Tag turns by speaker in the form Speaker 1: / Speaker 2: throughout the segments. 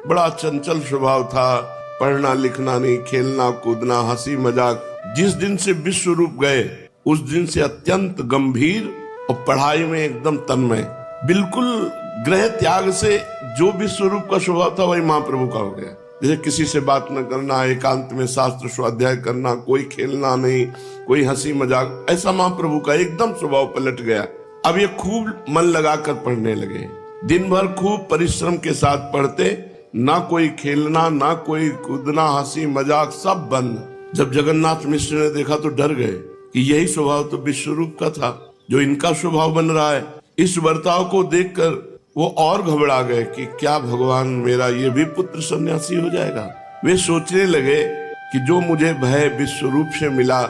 Speaker 1: बड़ा चंचल स्वभाव था, पढ़ना लिखना नहीं, खेलना कूदना, हंसी मजाक। जिस दिन से विश्व रूप गए उस दिन से अत्यंत गंभीर और पढ़ाई में एकदम तन्मय, बिल्कुल ग्रह त्याग से जो विश्व रूप का स्वभाव था वही महाप्रभु का हो गया। जैसे किसी से बात न करना, एकांत में शास्त्र स्वाध्याय करना, कोई खेलना नहीं, कोई हंसी मजाक, ऐसा महाप्रभु का एकदम स्वभाव पलट गया। अब ये खूब मन लगाकर पढ़ने लगे, दिन भर खूब परिश्रम के साथ पढ़ते, ना कोई खेलना ना कोई कूदना, हंसी मजाक सब बंद। जब जगन्नाथ मिश्र ने देखा तो डर गए कि यही स्वभाव तो विश्वरूप का था जो इनका स्वभाव बन रहा है। इस बर्ताव को देखकर वो और घबरा गए कि क्या भगवान मेरा ये भी पुत्र सन्यासी हो जाएगा। वे सोचने लगे कि जो मुझे भय विश्वरूप से मिला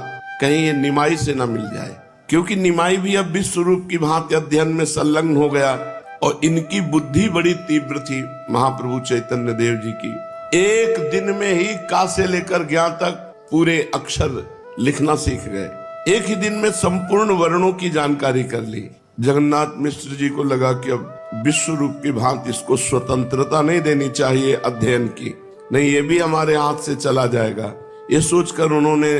Speaker 1: कहीं ये निमाई से ना मिल जाए, क्योंकि निमाई भी अब विश्वरूप की भांति अध्ययन में संलग्न हो गया और इनकी बुद्धि बड़ी तीव्र थी महाप्रभु चैतन्य देव जी की। एक दिन में ही का से लेकर ज्ञा तक पूरे अक्षर लिखना सीख गए। एक ही दिन में संपूर्ण वर्णों की जानकारी कर ली। जगन्नाथ मिश्र जी को लगा कि अब विश्व रूप की भांति इसको स्वतंत्रता नहीं देनी चाहिए अध्ययन की, नहीं ये भी हमारे हाथ से चला जाएगा। ये सोचकर उन्होंने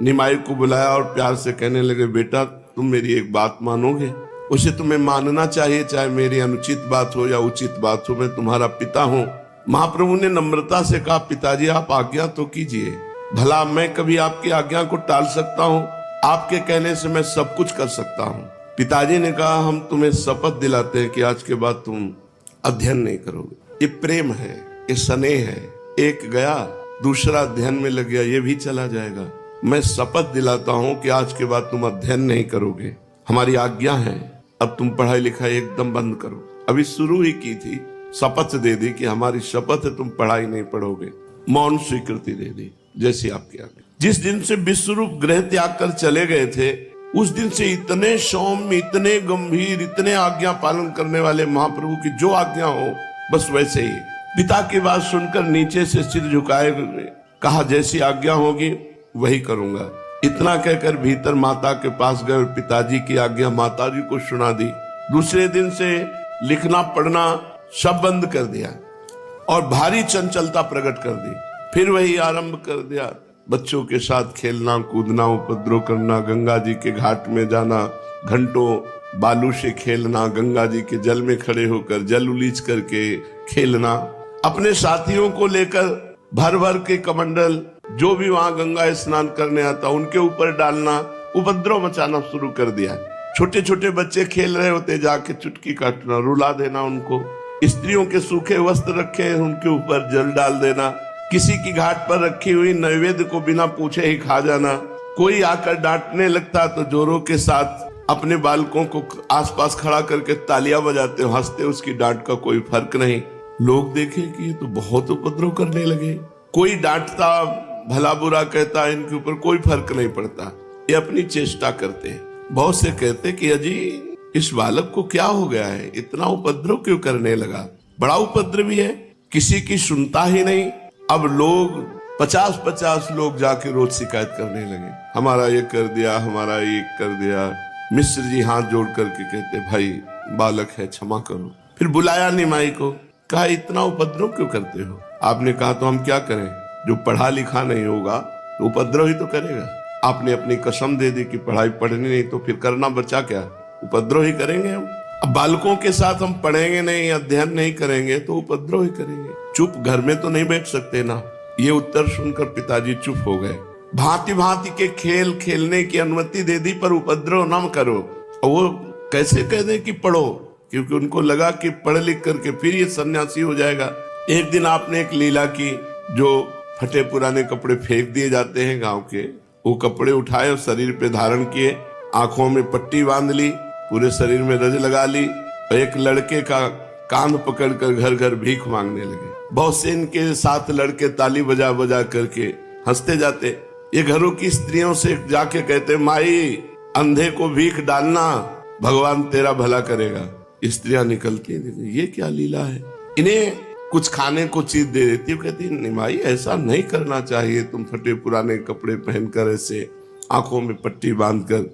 Speaker 1: निमाई को बुलाया और प्यार से कहने लगे, बेटा तुम मेरी एक बात मानोगे? उसे तुम्हें मानना चाहिए, चाहे मेरी अनुचित बात हो या उचित बात हो, मैं तुम्हारा पिता हूँ। महाप्रभु ने नम्रता से कहा, पिताजी आप आज्ञा तो कीजिए, भला मैं कभी आपकी आज्ञा को टाल सकता हूँ? आपके कहने से मैं सब कुछ कर सकता हूँ। पिताजी ने कहा, हम तुम्हें शपथ दिलाते हैं कि आज के बाद तुम अध्ययन नहीं करोगे। ये प्रेम है, ये स्नेह है, एक गया दूसरा अध्ययन में लग गया, ये भी चला जाएगा। मैं शपथ दिलाता हूँ कि आज के बाद तुम अध्ययन नहीं करोगे, हमारी आज्ञा है, अब तुम पढ़ाई लिखाई एकदम बंद करो। अभी शुरू ही की थी, शपथ दे दी कि हमारी शपथ है तुम पढ़ाई नहीं पढ़ोगे, मौन स्वीकृति दे दी जैसी आपकी आज्ञा। जिस दिन से विश्वरूप ग्रह त्याग कर चले गए थे उस दिन से इतने सौम्य, इतने गंभीर, इतने आज्ञा पालन करने वाले महाप्रभु की जो आज्ञा हो बस वैसे ही। पिता की बात सुनकर नीचे से सिर झुकाए कहा, जैसी आज्ञा होगी वही करूंगा। इतना कहकर भीतर माता के पास गए और पिताजी की आज्ञा माताजी को सुना दी। दूसरे दिन से लिखना पढ़ना सब बंद कर दिया और भारी चंचलता प्रकट कर दी। फिर वही आरंभ कर दिया, बच्चों के साथ खेलना कूदना, उपद्रव करना, गंगा जी के घाट में जाना, घंटों बालू से खेलना, गंगा जी के जल में खड़े होकर जल उलीच करके खेलना, अपने साथियों को लेकर भर भर के कमंडल जो भी वहां गंगा स्नान करने आता उनके ऊपर डालना, उपद्रव मचाना शुरू कर दिया। छोटे छोटे बच्चे खेल रहे होते, जाके चुटकी काटना, रुला देना उनको, स्त्रियों के सूखे वस्त्र रखे उनके ऊपर जल डाल देना, किसी की घाट पर रखी हुई नैवेद्य को बिना पूछे ही खा जाना। कोई आकर डांटने लगता तो जोरों के साथ अपने बालकों को आसपास खड़ा करके तालियां बजाते, हंसते, उसकी डांट का कोई फर्क नहीं। लोग देखे कि ये तो बहुत उपद्रव करने लगे, कोई डांटता भला बुरा कहता, इनके ऊपर कोई फर्क नहीं पड़ता, ये अपनी चेष्टा करते हैं। बहुत से कहते कि अजी इस बालक को क्या हो गया है, इतना उपद्रव क्यों करने लगा, बड़ा उपद्रवी है, किसी की सुनता ही नहीं। अब लोग 50-50 लोग जाके रोज शिकायत करने लगे, हमारा ये कर दिया, हमारा ये कर दिया। मिश्र जी हाथ जोड़ करके कहते, भाई बालक है क्षमा करो। फिर बुलाया निमाई को, कहा इतना उपद्रव क्यों करते हो? आपने कहा तो हम क्या करें, जो पढ़ा लिखा नहीं होगा तो उपद्रव ही तो करेगा। आपने अपनी कसम दे दी कि पढ़ाई पढ़नी नहीं, तो फिर करना बचा क्या, उपद्रव ही करेंगे हम। अब बालकों के साथ हम पढ़ेंगे नहीं, अध्ययन नहीं करेंगे तो उपद्रव ही करेंगे। चुप घर में तो नहीं बैठ सकते ना। ये उत्तर सुनकर पिताजी चुप हो गए। भांति भांति के खेल खेलने की अनुमति दे दी पर उपद्रव न करो। और वो कैसे कह दे कि पढ़ो, क्योंकि उनको लगा कि पढ़ लिख करके फिर ये सन्यासी हो जाएगा। एक दिन आपने एक लीला की, जो फटे पुराने कपड़े फेंक दिए जाते हैं गांव के, वो कपड़े उठाए और शरीर पे धारण किए, आंखों में पट्टी बांध ली, पूरे शरीर में रज लगा ली और एक लड़के का कांध पकड़कर घर घर भीख मांगने लगे। बहुत से इनके साथ लड़के ताली बजा बजा करके हंसते जाते। ये घरों की स्त्रियों से जाके कहते, माई अंधे को भीख डालना, भगवान तेरा भला करेगा। स्त्रियां निकलती, ये क्या लीला है। इन्हें कुछ खाने को चीज दे देती, कहती निमाई ऐसा नहीं करना चाहिए, तुम फटे पुराने कपड़े पहनकर ऐसे आंखों में पट्टी बांधकर।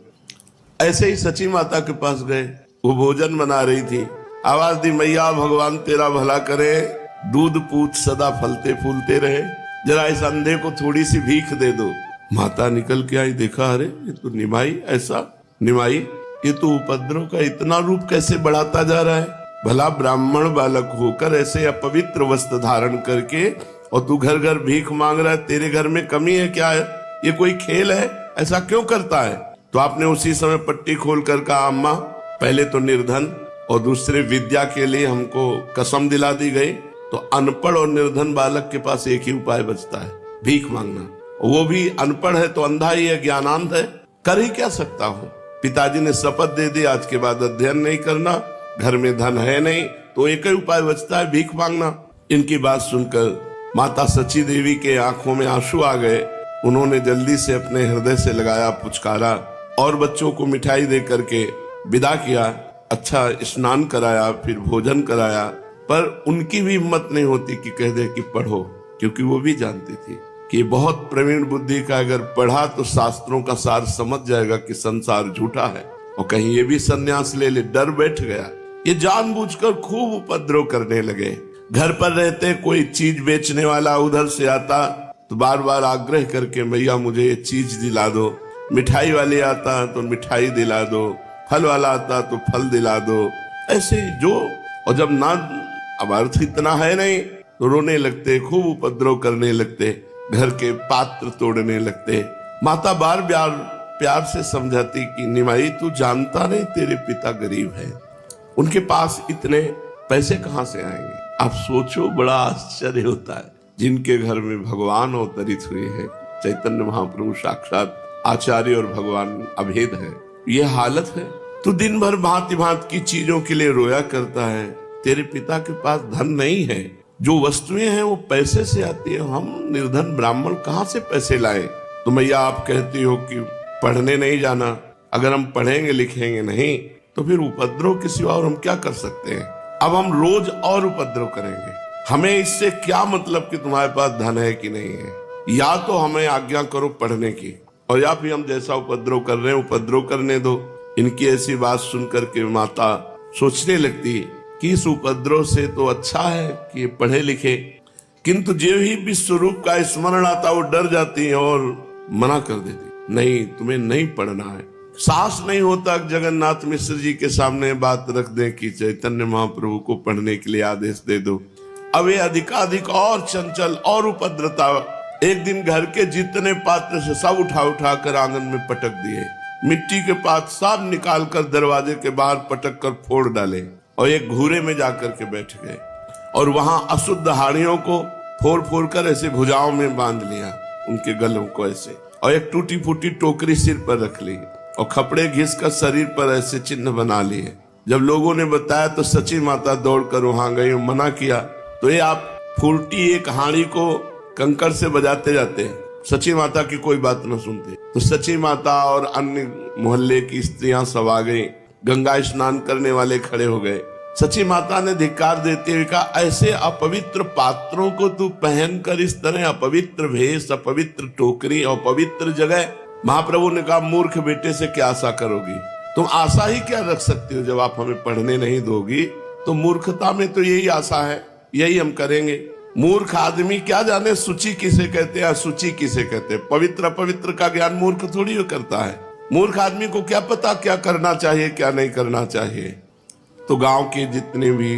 Speaker 1: ऐसे ही सची माता के पास गए, वो भोजन बना रही थी, आवाज दी, मैया भगवान तेरा भला करे, दूध पूत सदा फलते फूलते रहे, जरा इस अंधे को थोड़ी सी भीख दे दो। माता निकल के आई, देखा अरे ये तो निमाई, ऐसा निमाई ये तो उपद्रव का इतना रूप कैसे बढ़ाता जा रहा है। भला ब्राह्मण बालक होकर ऐसे अपवित्र वस्त्र धारण करके और तू घर घर भीख मांग रहा है, तेरे घर में कमी है क्या है? ये कोई खेल है? ऐसा क्यों करता है? तो आपने उसी समय पट्टी खोल कर कहा, अम्मा पहले तो निर्धन और दूसरे विद्या के लिए हमको कसम दिला दी गई, तो अनपढ़ और निर्धन बालक के पास एक ही उपाय बचता है, भीख मांगना। वो भी अनपढ़ है तो अंधा ही है, ज्ञानांध है, कर ही क्या सकता हूँ। पिताजी ने शपथ दे दी आज के बाद अध्ययन नहीं करना, घर में धन है नहीं, तो एक ही उपाय बचता है, भीख मांगना। इनकी बात सुनकर माता सची देवी के आंखों में आंसू आ गए। उन्होंने जल्दी से अपने हृदय से लगाया पुचकारा और बच्चों को मिठाई दे करके विदा किया। अच्छा स्नान कराया, फिर भोजन कराया, पर उनकी भी हिम्मत नहीं होती कि कह दे कि पढ़ो, क्योंकि वो भी जानती थी कि बहुत प्रवीण बुद्धि का अगर पढ़ा तो शास्त्रों का सार समझ जाएगा कि संसार झूठा है और कहीं ये भी सन्यास ले ले। डर बैठ गया। ये जानबूझकर खूब उपद्रव करने लगे। घर पर रहते कोई चीज बेचने वाला उधर से आता तो बार बार आग्रह करके भैया मुझे ये चीज दिला दो। मिठाई वाले आता तो मिठाई दिला दो, फल वाला आता तो फल दिला दो, ऐसे जो। और जब ना अब अर्थ इतना है नहीं तो रोने लगते, खूब उपद्रव करने लगते, घर के पात्र तोड़ने लगते। माता बार बार प्यार से समझाती कि निमाई तू जानता नहीं तेरे पिता गरीब है, उनके पास इतने पैसे कहां से आएंगे। आप सोचो, बड़ा आश्चर्य होता है जिनके घर में भगवान अवतरित हुए हैं, चैतन्य महाप्रभु साक्षात आचार्य और भगवान अभेद है, ये हालत है। तू दिन भर भांति भांति की चीजों के लिए रोया करता है, तेरे पिता के पास धन नहीं है, जो वस्तुएं हैं वो पैसे से आती है, हम निर्धन ब्राह्मण कहाँ से पैसे लाए। तो मैया आप कहती हो कि पढ़ने नहीं जाना, अगर हम पढ़ेंगे लिखेंगे नहीं तो फिर उपद्रव के सिवा और हम क्या कर सकते हैं। अब हम रोज और उपद्रव करेंगे, हमें इससे क्या मतलब कि तुम्हारे पास धन है कि नहीं है। या तो हमें आज्ञा करो पढ़ने की, और या फिर हम जैसा उपद्रव कर रहे हैं उपद्रव करने दो। इनकी ऐसी बात सुनकर के माता सोचने लगती कि इस उपद्रव से तो अच्छा है कि पढ़े लिखे, किंतु जो ही विश्व रूप का स्मरण आता वो डर जाती है और मना कर देती, नहीं तुम्हें नहीं पढ़ना है। साहस नहीं होता जगन्नाथ मिश्र जी के सामने बात रख दें कि चैतन्य महाप्रभु को पढ़ने के लिए आदेश दे दो। अब ये अधिकाधिक और चंचल और उपद्रवता। एक दिन घर के जितने पात्र से सब उठा उठा कर आंगन में पटक दिए, मिट्टी के पात्र सब निकाल कर दरवाजे के बाहर पटक कर फोड़ डाले और एक घूरे में जाकर के बैठ गए और वहां अशुद्ध हाड़ियों को फोड़ फोड़ कर ऐसे भुजाओं में बांध लिया, उनके गलों को ऐसे, और एक टूटी फूटी टोकरी सिर पर रख ली और खपड़े घिस कर शरीर पर ऐसे चिन्ह बना लिए। जब लोगों ने बताया तो सची माता दौड़कर वहां गई और मना किया। तो ये आप फुर्ती एक हाड़ी को कंकड़ से बजाते जाते, सची माता की कोई बात न सुनते। तो सची माता और अन्य मोहल्ले की स्त्रियां सब आ गई, गंगा स्नान करने वाले खड़े हो गए। सची माता ने धिक्कार देते हुए कहा, ऐसे अपवित्र पात्रों को तू पहनकर इस तरह अपवित्र भेष, अपवित्र टोकरी और पवित्र जगह। महाप्रभु ने कहा, मूर्ख बेटे से क्या आशा करोगी, तुम आशा ही क्या रख सकती हो जब आप हमें पढ़ने नहीं दोगी। तो मूर्खता में तो यही आशा है, यही हम करेंगे। मूर्ख आदमी क्या जाने सूची किसे कहते हैं, असूची किसे कहते हैं। पवित्र अपवित्र का ज्ञान मूर्ख थोड़ी हो करता है। मूर्ख आदमी को क्या पता क्या करना चाहिए क्या नहीं करना चाहिए। तो गांव के जितने भी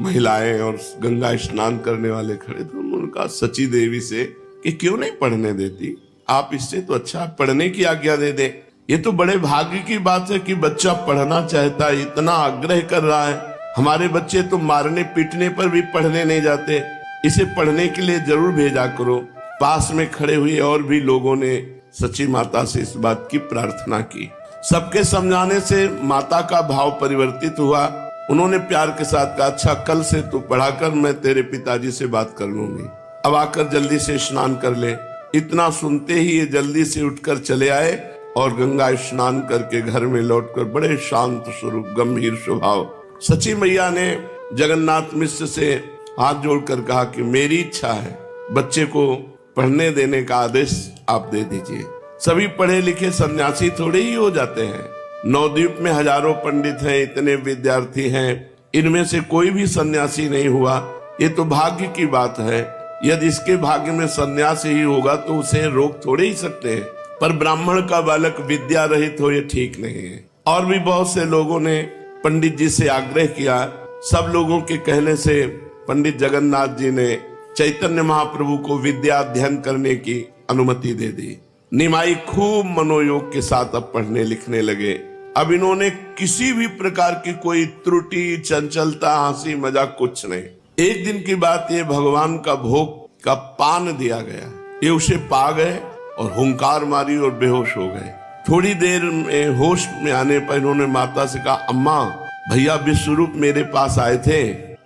Speaker 1: महिलाएं और गंगा स्नान करने वाले खड़े थे, उन्होंने कहा सची देवी से कि क्यों नहीं पढ़ने देती, आप इससे तो अच्छा पढ़ने की आज्ञा दे दे। ये तो बड़े भाग्य की बात है कि बच्चा पढ़ना चाहता है, इतना आग्रह कर रहा है। हमारे बच्चे तो मारने पीटने पर भी पढ़ने नहीं जाते, इसे पढ़ने के लिए जरूर भेजा करो। पास में खड़े हुए और भी लोगों ने सची माता से इस बात की प्रार्थना की। सबके समझाने से माता का भाव परिवर्तित हुआ। उन्होंने प्यार के साथ कहा, अच्छा कल से तू पढ़ाकर, मैं तेरे पिताजी से बात कर लूंगी, अब आकर जल्दी से स्नान कर ले। इतना सुनते ही ये जल्दी से उठकर चले आए और गंगा स्नान करके घर में लौटकर बड़े शांत स्वरूप गंभीर स्वभाव सची मैया ने जगन्नाथ मिश्र से हाथ जोड़कर कहा कि मेरी इच्छा है बच्चे को पढ़ने देने का आदेश आप दे दीजिए। सभी पढ़े लिखे सन्यासी थोड़े ही हो जाते हैं। नवद्वीप में हजारों पंडित हैं, इतने विद्यार्थी हैं, इनमें से कोई भी सन्यासी नहीं हुआ। ये तो भाग्य की बात है। यदि इसके भाग्य में सन्यास ही होगा तो उसे रोक थोड़े ही सकते हैं, पर ब्राह्मण का बालक विद्या रहित हो ये ठीक नहीं है। और भी बहुत से लोगों ने पंडित जी से आग्रह किया। सब लोगों के कहने से पंडित जगन्नाथ जी ने चैतन्य महाप्रभु को विद्या अध्ययन करने की अनुमति दे दी। निमाई खूब मनोयोग के साथ अब पढ़ने लिखने लगे। अब इन्होंने किसी भी प्रकार की कोई त्रुटि, चंचलता, हंसी मजाक कुछ नहीं। एक दिन की बात, ये भगवान का भोग का पान दिया गया, ये उसे पा गए और हुंकार मारी और बेहोश हो गए। थोड़ी देर में होश में आने पर इन्होंने माता से कहा, अम्मा भैया विश्वरूप मेरे पास आए थे,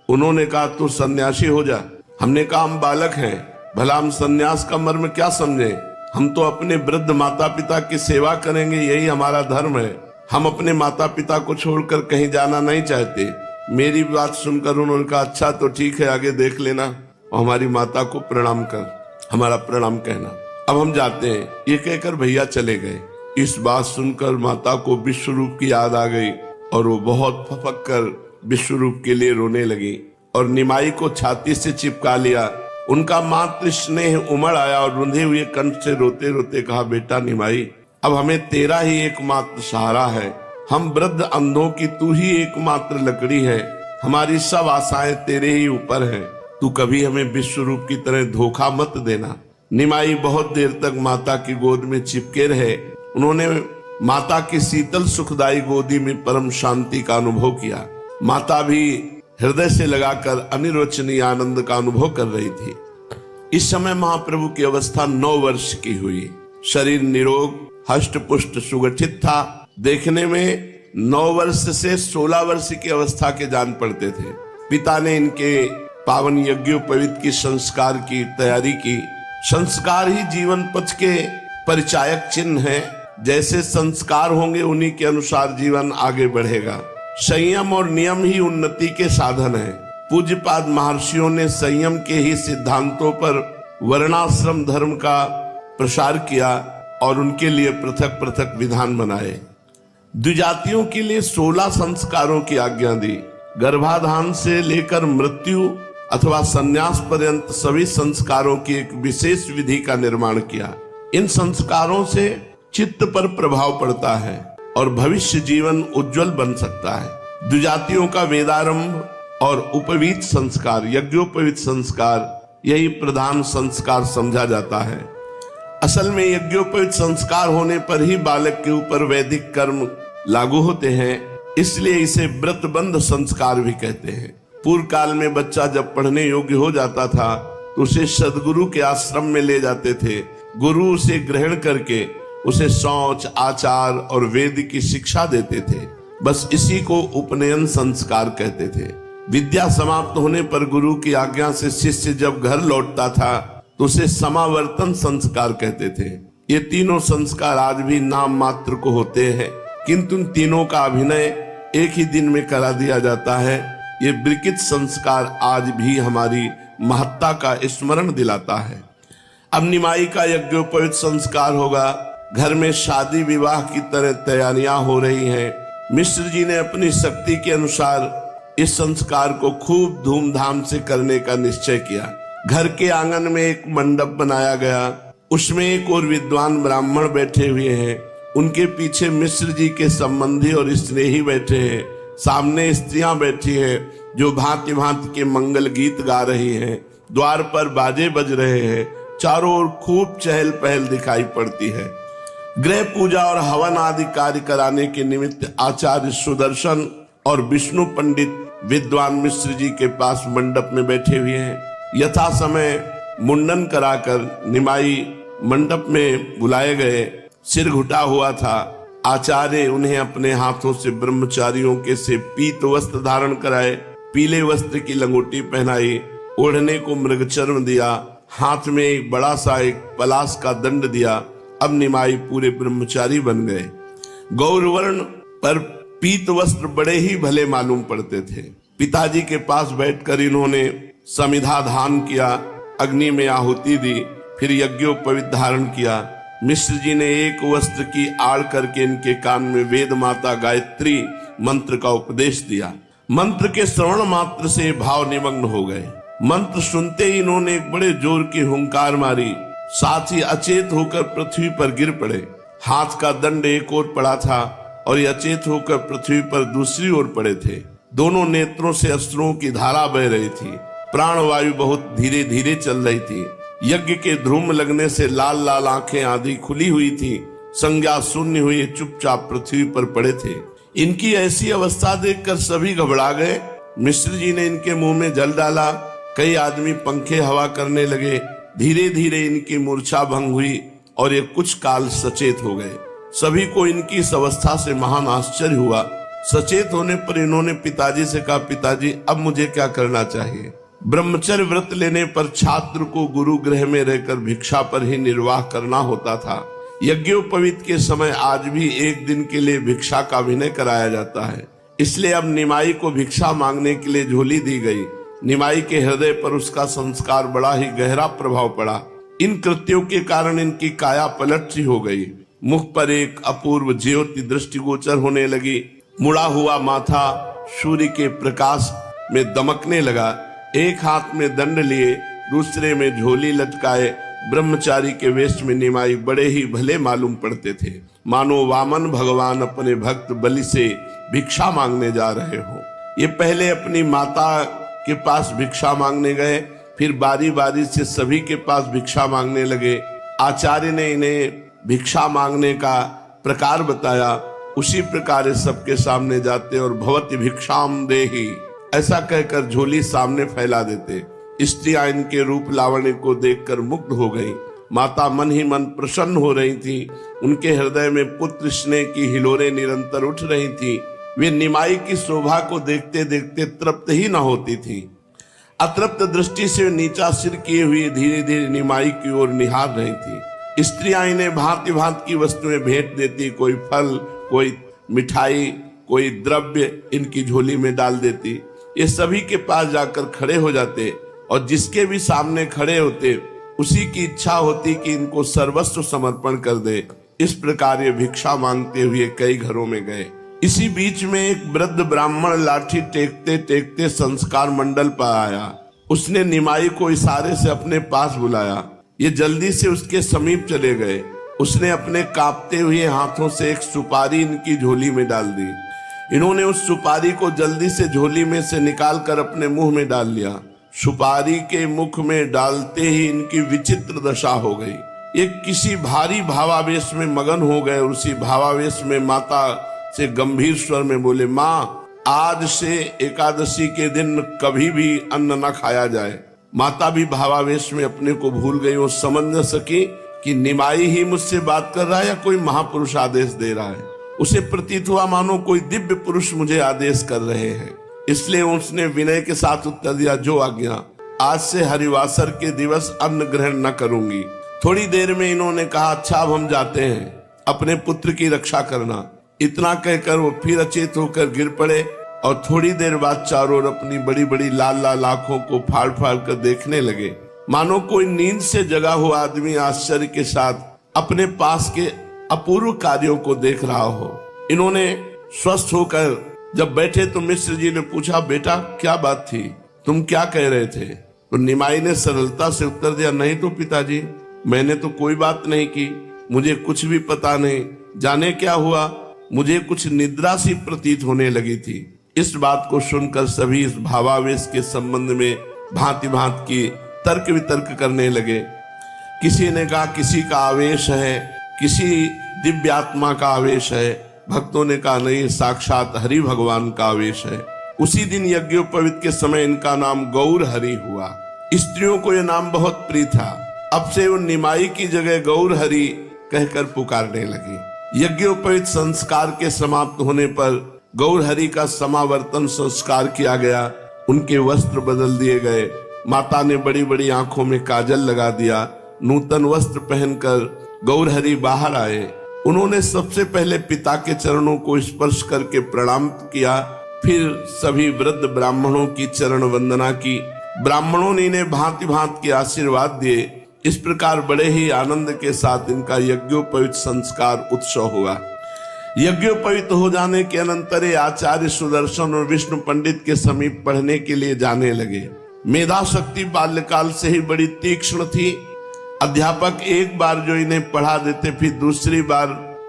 Speaker 1: उन्होंने कहा तू सन्यासी हो जा। हमने कहा हम बालक हैं, भला हम सन्यास का मर्म क्या समझे, हम तो अपने वृद्ध माता पिता की सेवा करेंगे, यही हमारा धर्म है। हम अपने माता पिता को छोड़कर कहीं जाना नहीं चाहते। मेरी बात सुनकर उन्होंने कहा अच्छा तो ठीक है, आगे देख लेना और हमारी माता को प्रणाम कर, हमारा प्रणाम कहना, अब हम जाते हैं। ये कहकर भैया चले गए। इस बात सुनकर माता को विश्वरूप की याद आ गई और वो बहुत फपक कर विश्वरूप के लिए रोने लगी और निमाई को छाती से चिपका लिया। उनका मातृ स्नेह उमड़ आया और रुंधे हुए कंठ से रोते रोते कहा, बेटा निमाई, अब हमें तेरा ही एकमात्र सहारा है। हम वृद्ध अंधों की तू ही एकमात्र लकड़ी है, हमारी सब आशाएं तेरे ही ऊपर हैं। तू कभी हमें विश्वरूप की तरह धोखा मत देना। निमाई बहुत देर तक माता की गोद में चिपके रहे। उन्होंने माता की शीतल सुखदायी गोदी में परम शांति का अनुभव किया। माता भी हृदय से लगाकर अनिर्वचनीय आनंद का अनुभव कर रही थी। इस समय महाप्रभु की अवस्था 9 वर्ष की हुई। शरीर निरोग, हष्ट पुष्ट, सुगठित था। देखने में 9 वर्ष से 16 वर्ष की अवस्था के जान पड़ते थे। पिता ने इनके पावन यज्ञोपवीत की संस्कार की तैयारी की। संस्कार ही जीवन पथ के परिचायक चिन्ह है। जैसे संस्कार होंगे उन्हीं के अनुसार जीवन आगे बढ़ेगा। संयम और नियम ही उन्नति के साधन है। पूज्यपाद महर्षियों ने संयम के ही सिद्धांतों पर वर्णाश्रम धर्म का प्रसार किया और उनके लिए पृथक पृथक विधान बनाए। द्विजातियों के लिए 16 संस्कारों की आज्ञा दी। गर्भाधान से लेकर मृत्यु अथवा संन्यास पर्यंत सभी संस्कारों की एक विशेष विधि का निर्माण किया। इन संस्कारों से चित्त पर प्रभाव पड़ता है और भविष्य जीवन उज्जवल बन सकता है। द्विजातियों का वेदारंभ और उपवीत संस्कार, यज्ञोपवीत संस्कार, यही प्रधान संस्कार समझा जाता है। असल में यज्ञोपवीत संस्कार होने पर ही बालक के ऊपर वैदिक कर्म लागू होते हैं, इसलिए इसे व्रतबंध संस्कार भी कहते हैं। पूर्व काल में बच्चा जब पढ़ने योग्य हो जाता था तो उसे सदगुरु के आश्रम में ले जाते थे। गुरु उसे ग्रहण करके उसे शौच, आचार और वेद की शिक्षा देते थे। बस इसी को उपनयन संस्कार कहते थे। विद्या समाप्त होने पर गुरु की आज्ञा से शिष्य जब घर लौटता था तो उसे समावर्तन संस्कार कहते थे। ये तीनों संस्कार आज भी नाम मात्र को होते हैं, किंतु इन तीनों का अभिनय एक ही दिन में करा दिया जाता है। ये विकृत संस्कार आज भी हमारी महत्ता का स्मरण दिलाता है। अब निमाई का यज्ञोपवीत संस्कार होगा। घर में शादी विवाह की तरह तैयारियां हो रही हैं। मिश्र जी ने अपनी शक्ति के अनुसार इस संस्कार को खूब धूमधाम से करने का निश्चय किया। घर के आंगन में एक मंडप बनाया गया। उसमें एक और विद्वान ब्राह्मण बैठे हुए हैं। उनके पीछे मिश्र जी के संबंधी और स्नेही बैठे हैं। सामने स्त्रियां बैठी हैं जो भांति भांति के मंगल गीत गा रही हैं। द्वार पर बाजे बज रहे हैं। चारों ओर खूब चहल पहल दिखाई पड़ती है। गृह पूजा और हवन आदि कार्य कराने के निमित्त आचार्य सुदर्शन और विष्णु पंडित विद्वान मिश्र जी के पास मंडप में बैठे हुए हैं। यथा समय मुंडन कराकर निमाई मंडप में बुलाए गए। सिर घुटा हुआ था। आचार्य उन्हें अपने हाथों से ब्रह्मचारियों के से पीत वस्त्र धारण कराए, पीले वस्त्र की लंगोटी पहनाई, ओढ़ने को मृगचर्म दिया, हाथ में एक बड़ा सा एक पलाश का दंड दिया। अब निमाई पूरे ब्रह्मचारी बन गए। गौरवर्ण पर पीत वस्त्र बड़े ही भले मालूम पड़ते थे। पिताजी के पास बैठकर इन्होंने समिधा दान किया, अग्नि में आहुति दी, फिर यज्ञोपवीत धारण किया। मिश्र जी ने एक वस्त्र की आड़ करके इनके कान में वेद माता गायत्री मंत्र का उपदेश दिया। मंत्र के श्रवण मात्र से भाव निमग्न हो गए। मंत्र सुनते ही इन्होंने एक बड़े जोर की हुंकार मारी, साथ ही अचेत होकर पृथ्वी पर गिर पड़े। हाथ का दंड एक ओर पड़ा था और ये अचेत होकर पृथ्वी पर दूसरी ओर पड़े थे। दोनों नेत्रों से अश्रुओं की धारा बह रही थी। प्राणवायु बहुत धीरे धीरे चल रही थी। यज्ञ के धूम लगने से लाल लाल आंखें आधी खुली हुई थी। संज्ञा शून्य हुए चुपचाप पृथ्वी पर पड़े थे। इनकी ऐसी अवस्था देखकर सभी घबरा गए। मिश्र जी ने इनके मुंह में जल डाला। कई आदमी पंखे हवा करने लगे। धीरे धीरे इनकी मूर्छा भंग हुई और ये कुछ काल सचेत हो गए। सभी को इनकी इस अवस्था से महान आश्चर्य हुआ। सचेत होने पर इन्होंने पिताजी से कहा, पिताजी अब मुझे क्या करना चाहिए? ब्रह्मचर्य व्रत लेने पर छात्र को गुरु गृह में रहकर भिक्षा पर ही निर्वाह करना होता था। यज्ञोपवीत के समय आज भी एक दिन के लिए भिक्षा का अभिनय कराया जाता है। इसलिए अब निमाई को भिक्षा मांगने के लिए झोली दी गई। निमाई के हृदय पर उसका संस्कार बड़ा ही गहरा प्रभाव पड़ा। इन कृत्यों के कारण इनकी काया पलट सी हो गई। मुख पर एक अपूर्व ज्योति दृष्टिगोचर होने लगी। मुड़ा हुआ माथा सूर्य के प्रकाश में दमकने लगा। एक हाथ में दंड लिए, दूसरे में झोली लटकाए ब्रह्मचारी के वेश में निमाई बड़े ही भले मालूम पड़ते थे, मानो वामन भगवान अपने भक्त बलि से भिक्षा मांगने जा रहे हो। ये पहले अपनी माता के पास भिक्षा मांगने गए, फिर बारी बारी से सभी के पास भिक्षा मांगने लगे। आचार्य ने इन्हें भिक्षा मांगने का प्रकार बताया। उसी प्रकार सबके सामने जाते और भवति भिक्षाम देहि ऐसा कहकर झोली सामने फैला देते। स्त्रियां इनके रूप लावण्य को देखकर मुग्ध हो गईं। माता मन ही मन प्रसन्न हो रही थी। उनके हृदय में पुत्र स्नेह की हिलोरें निरंतर उठ रही थी। वे निमाई की शोभा को देखते देखते तृप्त ही न होती थी। अतृप्त दृष्टि से नीचा सिर किए हुए धीरे धीरे निमाई की ओर निहार रही थी। स्त्रियां इन्हें भांति भांति की वस्तुएं भेंट देती। कोई फल, कोई मिठाई, कोई द्रव्य इनकी झोली में डाल देती। ये सभी के पास जाकर खड़े हो जाते और जिसके भी सामने खड़े होते उसी की इच्छा होती कि इनको सर्वस्व समर्पण कर दे। इस प्रकार ये भिक्षा मांगते हुए कई घरों में गए। इसी बीच में एक वृद्ध ब्राह्मण लाठी टेकते टेकते संस्कार मंडल पर आया। उसने निमाई को इशारे से अपने पास बुलाया। ये जल्दी से उसके समीप चले गए। उसने अपने कांपते हुए हाथों से एक सुपारी इनकी झोली में डाल दी। इन्होंने उस सुपारी को जल्दी से झोली में से निकालकर अपने मुंह में डाल लिया। सुपारी के मुख में डालते ही इनकी विचित्र दशा हो गई। ये किसी भारी भावावेश में मगन हो गए। उसी भावावेश में माता से गंभीर स्वर में बोले, माँ आज से एकादशी के दिन कभी भी अन्न न खाया जाए। माता भी भावावेश में अपने को भूल गई। वो समझ न सकी कि निमाई ही मुझसे बात कर रहा है या कोई महापुरुष आदेश दे रहा है। उसे प्रतीत हुआ मानो कोई दिव्य पुरुष मुझे आदेश कर रहे हैं। इसलिए उसने विनय के साथ उत्तर दिया, जो आज्ञा। आज से हरिवासर के दिवस अन्न ग्रहण न करूंगी। थोड़ी देर में इन्होंने कहा, अच्छा अब हम जाते हैं, अपने पुत्र की रक्षा करना। इतना कहकर वो फिर अचेत होकर गिर पड़े और थोड़ी देर बाद चारों ओर अपनी बड़ी बड़ी लाल लाल आंखों को फाड़ फाड़ कर देखने लगे, मानो कोई नींद से जगा हुआ आदमी आश्चर्य के साथ अपने पास के अपूर्व कार्यों को देख रहा हो। इन्होंने स्वस्थ होकर जब बैठे तो मिश्र जी ने पूछा, बेटा क्या बात थी, तुम क्या कह रहे थे? तो निमाई ने सरलता से उत्तर दिया, नहीं तो पिताजी, मैंने तो कोई बात नहीं की, मुझे कुछ भी पता नहीं। जाने क्या हुआ, मुझे कुछ निद्रा सी प्रतीत होने लगी थी। इस बात को सुनकर सभी इस भावावेश के संबंध में भांति भांति की तर्क वितर्क करने लगे। किसी ने कहा किसी का आवेश है, किसी दिव्य आत्मा का आवेश है। भक्तों ने कहा नहीं, साक्षात हरि भगवान का आवेश है। उसी दिन यज्ञोपवीत के समय इनका नाम गौर हरि हुआ। स्त्रियों को यह नाम बहुत प्रिय था। अब से वो निमाई की जगह गौर हरि कहकर पुकारने लगी। यज्ञोपवीत संस्कार के समाप्त होने पर गौर हरि का समावर्तन संस्कार किया गया। उनके वस्त्र बदल दिए गए। माता ने बड़ी बड़ी आंखों में काजल लगा दिया। नूतन वस्त्र पहनकर गौर हरि बाहर आए। उन्होंने सबसे पहले पिता के चरणों को स्पर्श करके प्रणाम किया। फिर सभी वृद्ध ब्राह्मणों की चरण वंदना की। ब्राह्मणों ने इन्हें भांति भांति के आशीर्वाद दिए। इस प्रकार बड़े ही आनंद के साथ इनका यज्ञोपवीत संस्कार उत्सव हुआ। यज्ञोपवीत हो जाने के अनंतर आचार्य सुदर्शन और विष्णु पंडित के समीप पढ़ने के लिए जाने लगे। मेधा शक्ति बाल्यकाल से ही बड़ी तीक्ष्ण थी। अध्यापक एक बार जो इन्हें पढ़ा देते फिर दूसरी बार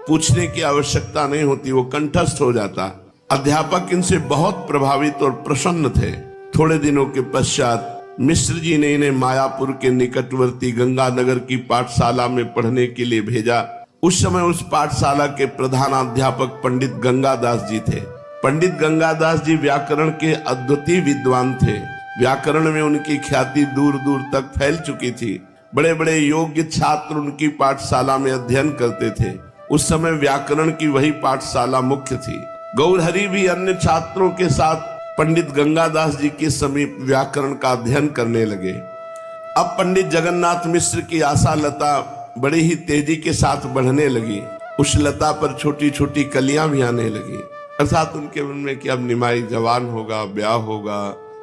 Speaker 1: पूछने की आवश्यकता नहीं होती, वो कंठस्थ हो जाता। अध्यापक इनसे बहुत प्रभावित और प्रसन्न थे। थोड़े दिनों के पश्चात मिश्र जी ने इन्हें मायापुर के निकटवर्ती गंगानगर की पाठशाला में पढ़ने के लिए भेजा। उस समय उस पाठशाला के प्रधानाध्यापक पंडित गंगादास जी थे। पंडित गंगादास जी व्याकरण के अद्वितीय विद्वान थे। व्याकरण में उनकी ख्याति दूर दूर तक फैल चुकी थी। बड़े बड़े योग्य छात्र उनकी पाठशाला में अध्ययन करते थे। उस समय व्याकरण की वही पाठशाला मुख्य थी। गौरहरि भी अन्य छात्रों के साथ पंडित गंगादास जी के समीप व्याकरण का अध्ययन करने लगे। अब पंडित जगन्नाथ मिश्र की आशा लता बड़ी ही तेजी के साथ बढ़ने लगी। उस लता पर छोटी छोटी कलियां भी आने लगी, अर्थात उनके मन में कि अब निमाई जवान होगा, ब्याह होगा,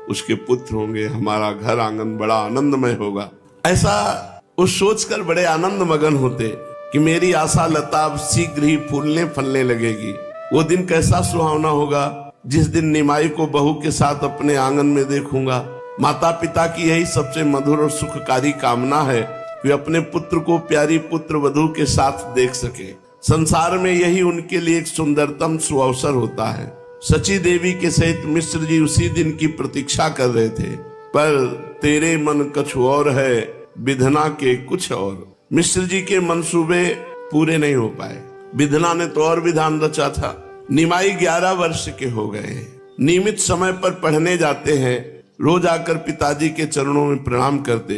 Speaker 1: उसके पुत्र होंगे, हमारा घर आंगन बड़ा आनंदमय होगा। ऐसा उस सोचकर बड़े आनंद मगन होते कि मेरी आशा लता अब शीघ्र ही फूलने फलने लगेगी। वो दिन कैसा सुहावना होगा जिस दिन निमाई को बहू के साथ अपने आंगन में देखूंगा। माता पिता की यही सबसे मधुर और सुखकारी कामना है, वे अपने पुत्र को प्यारी पुत्र वधू के साथ देख सके। संसार में यही उनके लिए एक सुंदरतम सुअवसर होता है। सची देवी के सहित मिश्र जी उसी दिन की प्रतीक्षा कर रहे थे, पर तेरे मन कछु और है, विधना के कुछ और। मिश्र जी के मंसूबे पूरे नहीं हो पाए। विधना ने तो और विधान रचा था। निमाई 11 वर्ष के हो गए, नियमित समय पर पढ़ने जाते हैं, रोज आकर पिताजी के चरणों में प्रणाम करते।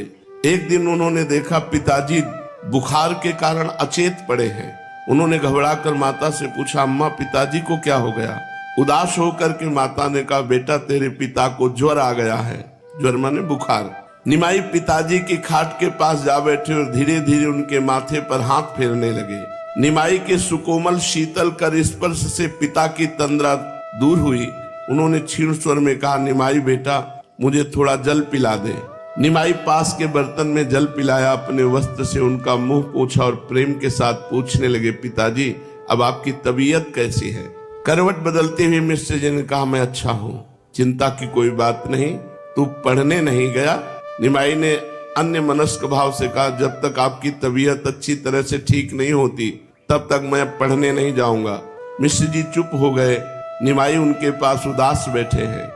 Speaker 1: एक दिन उन्होंने देखा पिताजी बुखार के कारण अचेत पड़े हैं। उन्होंने घबराकर माता से पूछा, अम्मा पिताजी को क्या हो गया? उदास होकर के माता ने कहा, बेटा तेरे पिता को ज्वर आ गया है। ज्वर माने बुखार। निमाई पिताजी की खाट के पास जा बैठे और धीरे धीरे उनके माथे पर हाथ फेरने लगे। निमाई के सुकोमल शीतल कर स्पर्श से पिता की तंद्रा दूर हुई। उन्होंने क्षीण स्वर में कहा, निमाई बेटा मुझे थोड़ा जल पिला दे। निमाई पास के बर्तन में जल पिलाया, अपने वस्त्र से उनका मुंह पोंछा और प्रेम के साथ पूछने लगे, पिताजी अब आपकी तबीयत कैसी है? करवट बदलते हुए मिश्र जी ने कहा, मैं अच्छा हूँ, चिंता की कोई बात नहीं, तू पढ़ने नहीं गया? निमाई ने अन्य मनस्क भाव से कहा, जब तक आपकी तबीयत अच्छी तरह से ठीक नहीं होती तब तक मैं पढ़ने नहीं जाऊंगा। मिश्र जी चुप हो गए। निमाई उनके पास उदास बैठे हैं।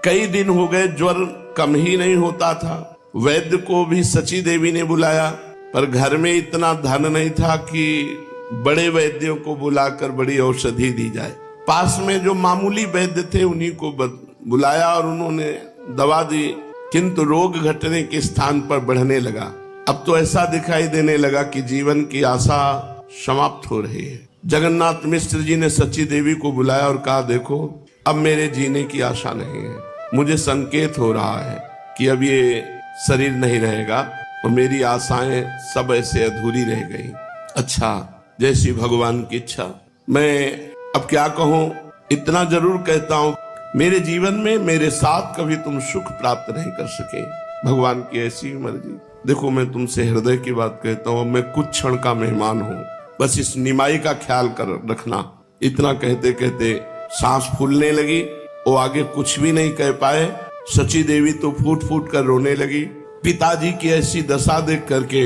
Speaker 1: कई दिन हो गए, ज्वर कम ही नहीं होता था। वैद्य को भी सची देवी ने बुलाया, पर घर में इतना धन नहीं था कि बड़े वैद्यों को बुलाकर बड़ी औषधि दी जाए। पास में जो मामूली वैद्य थे उन्हीं को बुलाया और उन्होंने दवा दी, किंतु रोग घटने के स्थान पर बढ़ने लगा। अब तो ऐसा दिखाई देने लगा कि जीवन की आशा समाप्त हो रही है। जगन्नाथ मिश्र जी ने सची देवी को बुलाया और कहा, देखो अब मेरे जीने की आशा नहीं है। मुझे संकेत हो रहा है कि अब ये शरीर नहीं रहेगा और मेरी आशाएं सब ऐसे अधूरी रह गई। अच्छा, जैसी भगवान की इच्छा। मैं अब क्या कहूँ, इतना जरूर कहता हूँ, मेरे जीवन में मेरे साथ कभी तुम सुख प्राप्त नहीं कर सके। भगवान की ऐसी मर्जी। देखो मैं तुमसे हृदय की बात कहता हूँ, मैं कुछ क्षण का मेहमान हूँ, बस इस निमाई का ख्याल कर रखना। इतना कहते कहते सांस फूलने लगी। वो आगे कुछ भी नहीं कह पाए। सची देवी तो फूट फूट कर रोने लगी। पिताजी की ऐसी दशा देख करके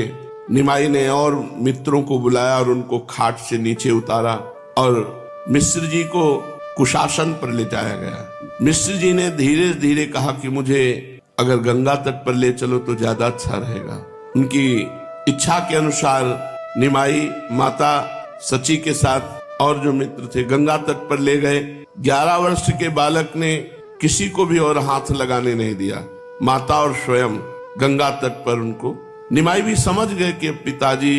Speaker 1: निमाई ने और मित्रों को बुलाया और उनको खाट से नीचे उतारा और मिश्र जी को कुशासन पर ले जाया गया। मिश्र जी ने धीरे धीरे कहा कि मुझे अगर गंगा तट पर ले चलो तो ज्यादा अच्छा रहेगा। उनकी इच्छा के अनुसार निमाई माता सची के साथ और जो मित्र थे गंगा तट पर ले गए। 11 वर्ष के बालक ने किसी को भी और हाथ लगाने नहीं दिया। माता और स्वयं गंगा तट पर उनको। निमाई भी समझ गए कि पिताजी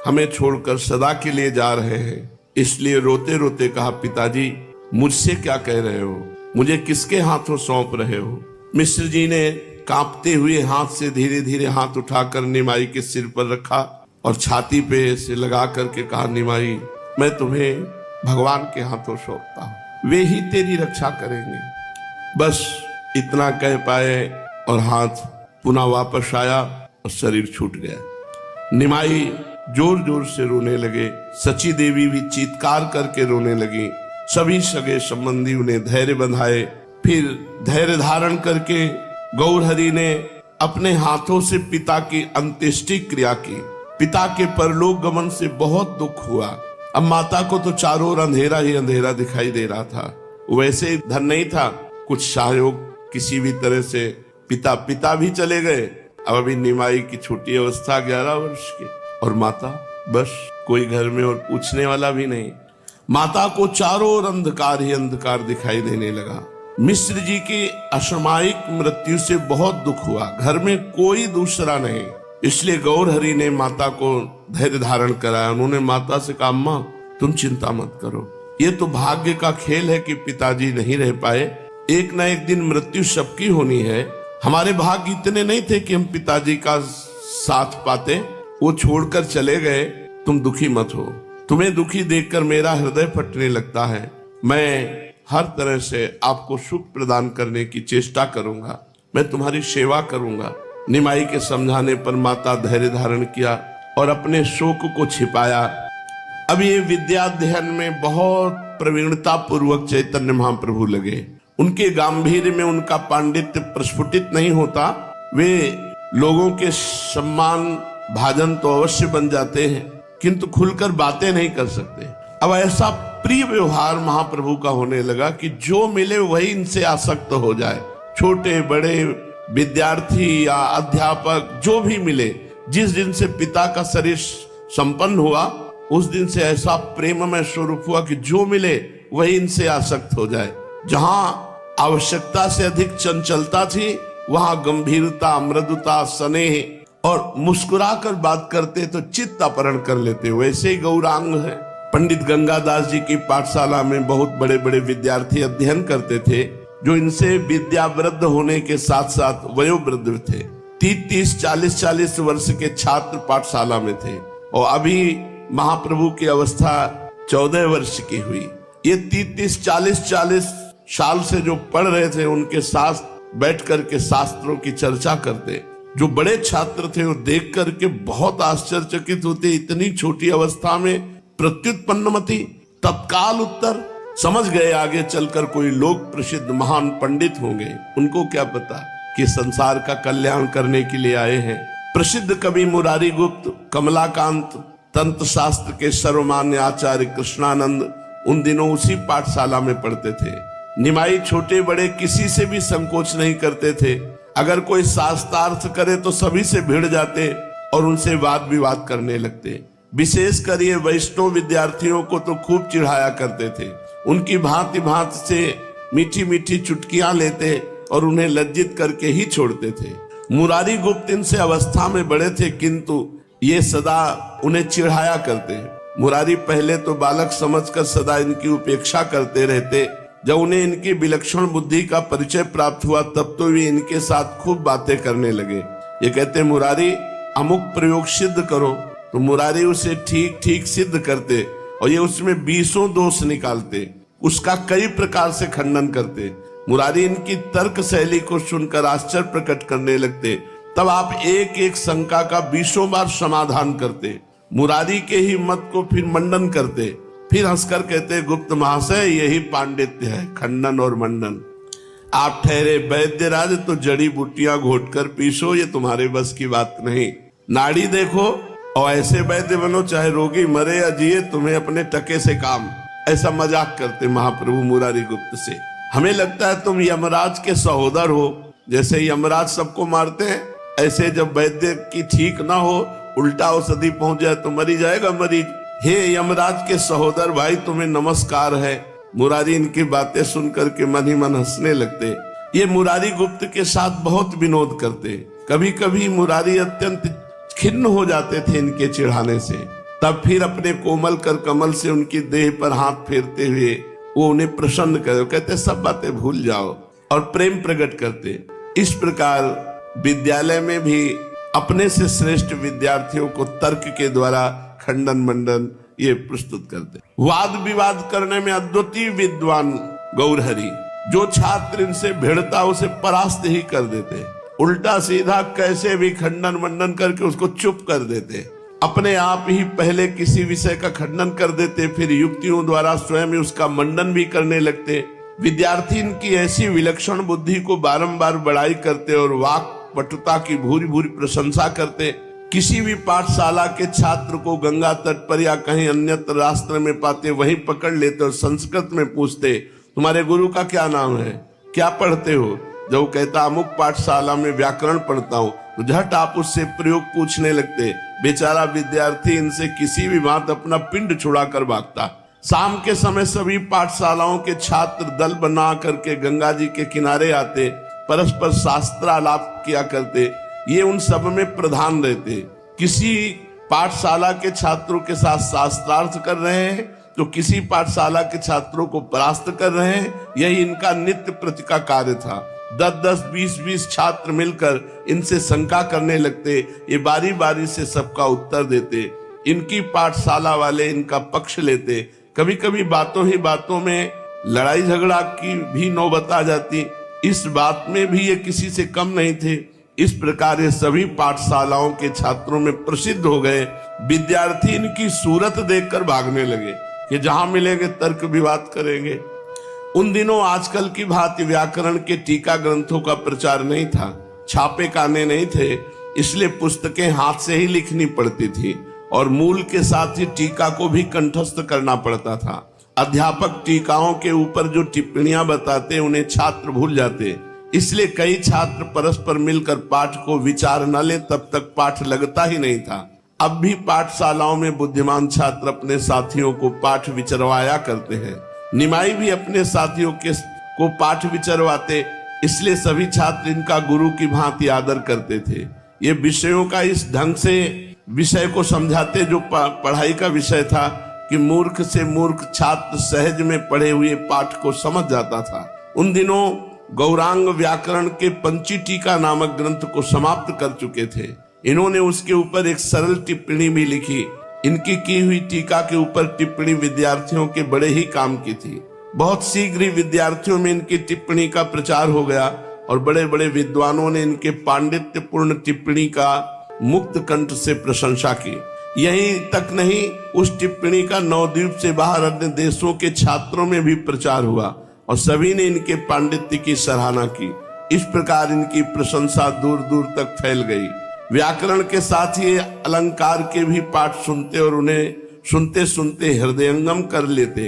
Speaker 1: हमें छोड़कर सदा के लिए जा रहे हैं, इसलिए रोते रोते कहा, पिताजी मुझसे क्या कह रहे हो? मुझे किसके हाथों सौंप रहे हो? मिश्र जी ने कांपते हुए हाथ से धीरे धीरे हाथ उठाकर निमाई के सिर पर रखा और छाती पे से लगा करके कहा, निमाई मैं तुम्हें भगवान के हाथों सौंपता हूँ, वे ही तेरी रक्षा करेंगे। बस इतना कह पाए और हाथ पुनः वापस आया और शरीर छूट गया। निमाई जोर जोर से रोने लगे। सची देवी भी चीत्कार करके रोने लगी। सभी सगे संबंधी उन्हें धैर्य बंधाए। फिर धैर्य धारण करके गौरहरि ने अपने हाथों से पिता की अंत्येष्टि क्रिया की। पिता के परलोक गमन से बहुत दुख हुआ। अब माता को तो चारों ओर अंधेरा ही अंधेरा दिखाई दे रहा था। वैसे ही धन नहीं था, कुछ सहयोग किसी भी तरह से पिता भी चले गए। अब अभी निमाई की छोटी अवस्था 11 वर्ष की, और माता बस कोई घर में और पूछने वाला भी नहीं। माता को चारों ओर अंधकार ही अंधकार दिखाई देने लगा। मिश्र जी की असामयिक मृत्यु से बहुत दुख हुआ। घर में कोई दूसरा नहीं, इसलिए गौरहरि ने माता को धैर्य धारण कराया। उन्होंने माता से कहा, अम्मा तुम चिंता मत करो, ये तो भाग्य का खेल है कि पिताजी नहीं रह पाए। एक न एक दिन मृत्यु सबकी होनी है। हमारे भाग्य इतने नहीं थे कि हम पिताजी का साथ पाते। वो छोड़कर चले गए। तुम दुखी मत हो। तुम्हें दुखी देखकर मेरा हृदय फटने लगता है। मैं हर तरह से आपको सुख प्रदान करने की चेष्टा करूंगा। मैं तुम्हारी सेवा करूंगा। निमाई के समझाने पर माता धैर्य धारण किया और अपने शोक को छिपाया। अब ये विद्याध्ययन में बहुत प्रवीणता पूर्वक चैतन्य महाप्रभु लगे। उनके गांभीर्य में उनका पांडित्य प्रस्फुटित नहीं होता। वे लोगों के सम्मान भाजन तो अवश्य बन जाते हैं, किंतु खुलकर बातें नहीं कर सकते। अब ऐसा प्रिय व्यवहार महाप्रभु का होने लगा कि जो मिले वही इनसे आसक्त हो जाए। छोटे बड़े विद्यार्थी या अध्यापक जो भी मिले, जिस दिन से पिता का शरीर संपन्न हुआ उस दिन से ऐसा प्रेममय स्वरूप हुआ कि जो मिले वही इनसे आसक्त हो जाए। जहां आवश्यकता से अधिक चंचलता थी, वहां गंभीरता, मृदुता, स्नेह और मुस्कुराकर बात करते तो चित्त अपहरण कर लेते। वैसे ही गौरांग है। पंडित गंगादास जी की पाठशाला में बहुत बड़े बड़े विद्यार्थी अध्ययन करते थे, जो इनसे विद्यावृद्ध होने के साथ साथ वयोवृद्ध थे। 30-40 वर्ष के छात्र पाठशाला में थे, और अभी महाप्रभु की अवस्था 14 वर्ष की हुई। ये 30-40 साल से जो पढ़ रहे थे, उनके साथ बैठ करके शास्त्रों की चर्चा करते। जो बड़े छात्र थे वो देख करके बहुत आश्चर्यचकित होते। इतनी छोटी अवस्था में प्रत्युत्पन्नमति, तत्काल उत्तर समझ गए। आगे चलकर कोई लोक प्रसिद्ध महान पंडित होंगे। उनको क्या पता कि संसार का कल्याण करने के लिए आए हैं। प्रसिद्ध कवि मुरारी गुप्त, कमलाकांत, तंत्र शास्त्र के सर्वमान्य आचार्य कृष्णानंद उन दिनों उसी पाठशाला में पढ़ते थे। निमाई छोटे बड़े किसी से भी संकोच नहीं करते थे। अगर कोई शास्त्रार्थ करे तो सभी से भिड़ जाते और उनसे वाद विवाद करने लगते। विशेषकर ये वैष्णव विद्यार्थियों को तो खूब चिढ़ाया करते थे। उनकी भांति भांति से मीठी मीठी चुटकियां लेते और उन्हें लज्जित करके ही छोड़ते थे। मुरारी गुप्त इनसे अवस्था में बड़े थे, किंतु ये सदा उन्हें चिढ़ाया करते। मुरारी पहले तो बालक समझकर सदा इनकी उपेक्षा करते रहते। जब उन्हें इनकी विलक्षण बुद्धि का परिचय प्राप्त हुआ तब तो वे इनके साथ खूब बातें करने लगे। ये कहते, मुरारी अमुक प्रयोग सिद्ध करो, तो मुरारी उसे ठीक ठीक सिद्ध करते और ये उसमें 20 दोष निकालते, उसका कई प्रकार से खंडन करते। मुरारी इनकी तर्क शैली को सुनकर आश्चर्य प्रकट करने लगते। तब आप एक एक शंका का 20 बार समाधान करते। मुरारी के ही मत को फिर मंडन करते, फिर हंसकर कहते, गुप्त महाशय यही पांडित्य है, खंडन और मंडन। आप ठहरे वैद्यराज, तो जड़ी बूटियां घोटकर पीसो, ये तुम्हारे बस की बात नहीं। नाड़ी देखो और ऐसे वैद्य बनो, चाहे रोगी मरे या जिए, तुम्हें अपने टके से काम। ऐसा मजाक करते महाप्रभु मुरारी गुप्त से। हमें लगता है तुम यमराज के सहोदर हो। जैसे यमराज सबको मारते हैं, ऐसे जब वैद्य की ठीक ना हो, उल्टा औषधि पहुंच जाए तो मरी जाएगा मरीज। हे यमराज के सहोदर भाई, तुम्हें नमस्कार है। मुरारी इनकी बातें सुनकर के मन ही मन हंसने लगते। ये मुरारी गुप्त के साथ बहुत विनोद करते। कभी कभी मुरारी अत्यंत खिन्न हो जाते थे इनके चिढ़ाने से। तब फिर अपने कोमल कर कमल से उनकी देह पर हाथ फेरते हुए वो उन्हें प्रसन्न करे, कहते सब बातें भूल जाओ, और प्रेम प्रकट करते। इस प्रकार विद्यालय में भी अपने से श्रेष्ठ विद्यार्थियों को तर्क के द्वारा खंडन मंडन ये प्रस्तुत करते। वाद विवाद करने में अद्वितीय विद्वान गौरहरि। जो छात्र इनसे भिड़ता उसे परास्त ही कर देते। उल्टा सीधा कैसे भी खंडन मंडन करके उसको चुप कर देते। अपने आप ही पहले किसी विषय का खंडन कर देते, फिर युक्तियों द्वारा स्वयं उसका मंडन भी करने लगते। विद्यार्थी इनकी ऐसी विलक्षण बुद्धि को बारंबार बड़ाई करते और वाक पटुता की भूरी भूरी प्रशंसा करते। किसी भी पाठशाला के छात्र को गंगा तट पर या कहीं अन्यत्र रास्ते में पाते वहीं पकड़ लेते और संस्कृत में पूछते, तुम्हारे गुरु का क्या नाम है, क्या पढ़ते हो? जब वो कहता अमुक पाठशाला में व्याकरण पढ़ता हूँ, तो झट आप उससे प्रयोग पूछने लगते। बेचारा विद्यार्थी इनसे किसी भी बात अपना पिंड छुड़ा कर भागता। शाम के समय सभी पाठशालाओं के छात्र दल बना करके गंगा जी के किनारे आते, परस्पर शास्त्रालाप किया करते। ये उन सब में प्रधान रहते। किसी पाठशाला के छात्रों के साथ शास्त्रार्थ कर रहे हैं तो किसी पाठशाला के छात्रों को परास्त कर रहे हैं। यही इनका नित्य प्रति का कार्य था। 10-10, 20-20 छात्र मिलकर इनसे शंका करने लगते। ये बारी बारी से सबका उत्तर देते। इनकी पाठशाला वाले इनका पक्ष लेते। कभी कभी बातों ही बातों में लड़ाई झगड़ा की भी नौबत आ जाती। इस बात में भी ये किसी से कम नहीं थे। इस प्रकार ये सभी पाठशालाओं के छात्रों में प्रसिद्ध हो गए। विद्यार्थी इनकी सूरत देखकर भागने लगे कि जहां मिलेंगे तर्क विवाद करेंगे। उन दिनों आजकल की भांति व्याकरण के टीका ग्रंथों का प्रचार नहीं था, छापे खाने नहीं थे, इसलिए पुस्तकें हाथ से ही लिखनी पड़ती थी और मूल के साथ ही टीका को भी कंठस्थ करना पड़ता था। अध्यापक टीकाओं के ऊपर जो टिप्पणियां बताते उन्हें छात्र भूल जाते, इसलिए कई छात्र परस्पर मिलकर पाठ को विचार न ले तब तक पाठ लगता ही नहीं था। अब भी पाठशालाओं में बुद्धिमान छात्र अपने साथियों को पाठ विचरवाया करते हैं। निमाई भी अपने साथियों को पाठ विचरवाते, इसलिए सभी छात्र इनका गुरु की भांति आदर करते थे। ये विषयों का इस ढंग से विषय को समझाते जो पढ़ाई का विषय था कि मूर्ख से मूर्ख छात्र सहज में पढ़े हुए पाठ को समझ जाता था। उन दिनों गौरांग व्याकरण के पंची टीका नामक ग्रंथ को समाप्त कर चुके थे। इन्होंने उसके ऊपर एक सरल टिप्पणी भी लिखी। इनकी की हुई टीका के ऊपर टिप्पणी विद्यार्थियों के बड़े ही काम की थी। बहुत शीघ्र ही विद्यार्थियों में इनकी टिप्पणी का प्रचार हो गया और बड़े बड़े विद्वानों ने इनके पांडित्यपूर्ण टिप्पणी का मुक्त कंठ से प्रशंसा की। यही तक नहीं, उस टिप्पणी का नवद्वीप से बाहर अन्य देशों के छात्रों में भी प्रचार हुआ और सभी ने इनके पांडित्य की सराहना की। इस प्रकार इनकी प्रशंसा दूर दूर तक फैल गई। व्याकरण के साथ ही अलंकार के भी पाठ सुनते और उन्हें सुनते सुनते हृदयंगम कर लेते।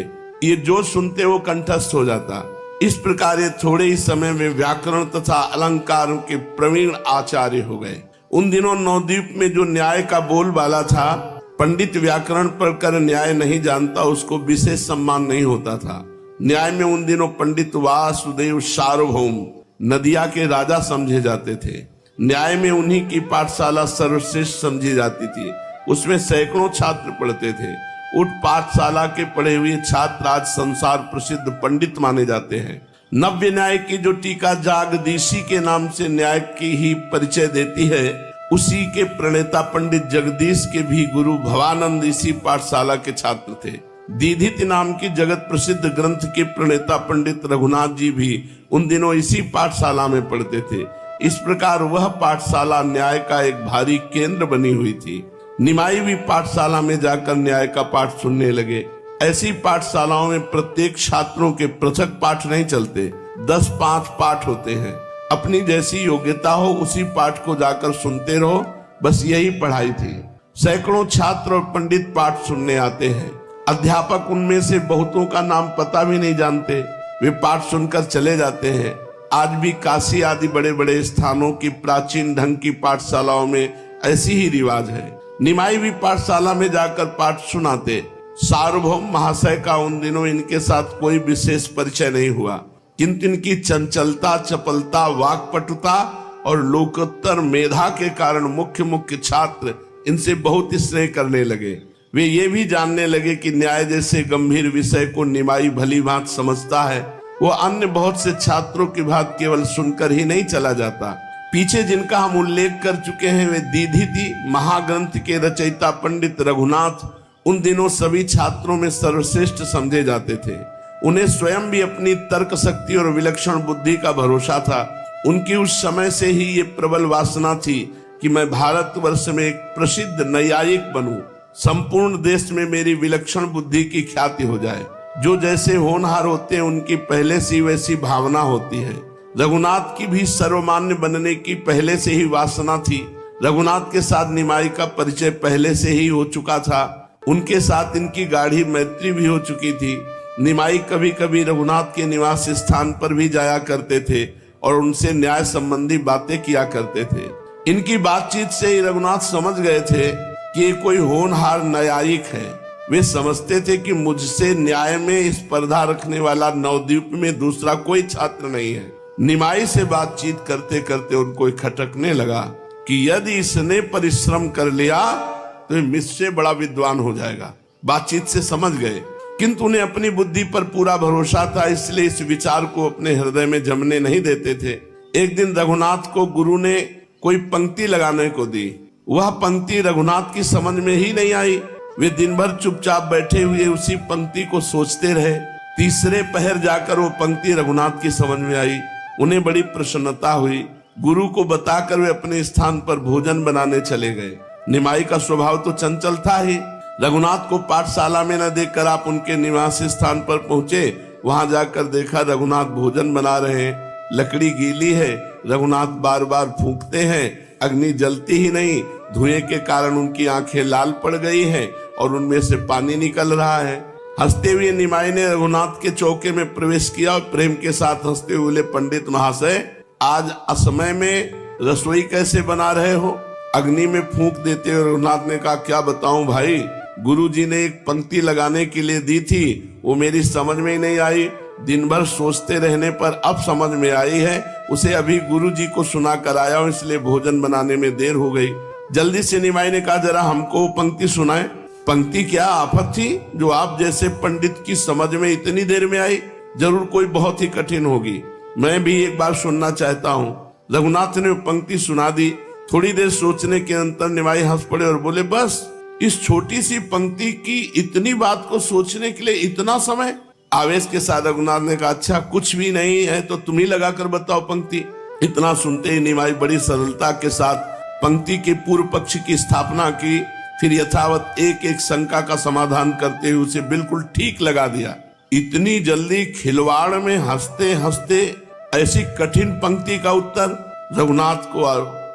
Speaker 1: ये जो सुनते वो कंठस्थ हो जाता। इस प्रकार ये थोड़े ही समय में व्याकरण तथा अलंकार के प्रवीण आचार्य हो गए। उन दिनों नवद्वीप में जो न्याय का बोलबाला था, पंडित व्याकरण पढ़कर न्याय नहीं जानता उसको विशेष सम्मान नहीं होता था। न्याय में उन दिनों पंडित वासुदेव सार्वभौम नदिया के राजा समझे जाते थे। न्याय में उन्हीं की पाठशाला सर्वश्रेष्ठ समझी जाती थी। उसमें सैकड़ों छात्र पढ़ते थे। उस पाठशाला के पढ़े हुए छात्र आज संसार प्रसिद्ध पंडित माने जाते हैं। नव्य न्याय की जो टीका जागदीशी के नाम से न्याय की ही परिचय देती है, उसी के प्रणेता पंडित जगदीश के भी गुरु भवानंद इसी पाठशाला के छात्र थे। दीधित नाम की जगत प्रसिद्ध ग्रंथ के प्रणेता पंडित रघुनाथ जी भी उन दिनों इसी पाठशाला में पढ़ते थे। इस प्रकार वह पाठशाला न्याय का एक भारी केंद्र बनी हुई थी। निमाई भी पाठशाला में जाकर न्याय का पाठ सुनने लगे। ऐसी पाठशालाओं में प्रत्येक छात्रों के पृथक पाठ नहीं चलते, 10-5 पाठ होते हैं। अपनी जैसी योग्यता हो उसी पाठ को जाकर सुनते रहो, बस यही पढ़ाई थी। सैकड़ों छात्र और पंडित पाठ सुनने आते हैं। अध्यापक उनमें से बहुतों का नाम पता भी नहीं जानते, वे पाठ सुनकर चले जाते हैं। आज भी काशी आदि बड़े बड़े स्थानों की प्राचीन ढंग की पाठशालाओं में ऐसी ही रिवाज है। निमाई भी पाठशाला में जाकर पाठ सुनाते। सार्वभौम महाशय का उन दिनों इनके साथ कोई विशेष परिचय नहीं हुआ, किंतु इनकी चंचलता, चपलता, वाक्पटुता और लोकोत्तर मेधा के कारण मुख्य छात्र इनसे बहुत स्नेह करने लगे। वे ये भी जानने लगे कि न्याय जैसे गंभीर विषय को निमाई भली भांति समझता है। वो अन्य बहुत से छात्रों की बात केवल सुनकर ही नहीं चला जाता। पीछे जिनका हम उल्लेख कर चुके हैं वे दीधिति महाग्रंथ के रचयिता पंडित रघुनाथ उन दिनों सभी छात्रों में सर्वश्रेष्ठ समझे जाते थे। उन्हें स्वयं भी अपनी तर्क शक्ति और विलक्षण बुद्धि का भरोसा था। उनकी उस समय से ही ये प्रबल वासना थी कि मैं भारतवर्ष में एक प्रसिद्ध न्यायिक बनूं, संपूर्ण देश में मेरी विलक्षण बुद्धि की ख्याति हो जाए। जो जैसे होनहार होते हैं उनकी पहले से वैसी भावना होती है। रघुनाथ की भी सर्वमान्य बनने की पहले से ही वासना थी। रघुनाथ के साथ निमाई का परिचय पहले से ही हो चुका था। उनके साथ इनकी गाढ़ी मैत्री भी हो चुकी थी। निमाई कभी कभी रघुनाथ के निवास स्थान पर भी जाया करते थे और उनसे न्याय संबंधी बातें किया करते थे। इनकी बातचीत से ही रघुनाथ समझ गए थे कि ये कोई होनहार न्यायिक है। वे समझते थे कि मुझसे न्याय में स्पर्धा रखने वाला नवद्वीप में दूसरा कोई छात्र नहीं है। निमाई से बातचीत करते करते उनको खटकने लगा कि यदि इसने परिश्रम कर लिया तो मुझसे बड़ा विद्वान हो जाएगा। बातचीत से समझ गए, किंतु उन्हें अपनी बुद्धि पर पूरा भरोसा था, इसलिए इस विचार को अपने हृदय में जमने नहीं देते थे। एक दिन रघुनाथ को गुरु ने कोई पंक्ति लगाने को दी। वह पंक्ति रघुनाथ की समझ में ही नहीं आई। वे दिन भर चुपचाप बैठे हुए उसी पंक्ति को सोचते रहे। तीसरे पहर जाकर वो पंक्ति रघुनाथ की समझ में आई। उन्हें बड़ी प्रसन्नता हुई। गुरु को बताकर वे अपने स्थान पर भोजन बनाने चले गए। निमाई का स्वभाव तो चंचल था ही। रघुनाथ को पाठशाला में न देखकर आप उनके निवास स्थान पर पहुंचे। वहां जाकर देखा रघुनाथ भोजन बना रहे हैं। लकड़ी गीली है, रघुनाथ बार बार फूंकते हैं, अग्नि जलती ही नहीं। धुएं के कारण उनकी आंखें लाल पड़ गई हैं और उनमें से पानी निकल रहा है। हंसते हुए निमाई ने रघुनाथ के चौके में प्रवेश किया और प्रेम के साथ हंसते हुए, पंडित महाशय, आज असमय में रसोई कैसे बना रहे हो? अग्नि में फूंक देते हुए रघुनाथ ने कहा, क्या बताऊं भाई, गुरुजी ने एक पंक्ति लगाने के लिए दी थी, वो मेरी समझ में ही नहीं आई। दिन भर सोचते रहने पर अब समझ में आई है। उसे अभी गुरुजी को सुना कर आया हूं, इसलिए भोजन बनाने में देर हो गई। जल्दी से निमाई ने कहा, जरा हमको पंक्ति सुनाए। पंक्ति क्या आफत थी जो आप जैसे पंडित की समझ में इतनी देर में आई? जरूर कोई बहुत ही कठिन होगी, मैं भी एक बार सुनना चाहता हूँ। रघुनाथ ने पंक्ति सुना दी। थोड़ी देर सोचने के अंतर निमाई हंस पड़े और बोले, बस इस छोटी सी पंक्ति की इतनी बात को सोचने के लिए इतना समय? आवेश के साथ रघुनाथ ने कहा, अच्छा कुछ भी नहीं है तो तुम ही लगा कर बताओ पंक्ति। इतना सुनते ही निमाई बड़ी सरलता के साथ पंक्ति के पूर्व पक्ष की स्थापना की। फिर यथावत एक एक शंका का समाधान करते हुए उसे बिल्कुल ठीक लगा दिया। इतनी जल्दी खिलवाड़ में हंसते हंसते ऐसी कठिन पंक्ति का उत्तर? रघुनाथ को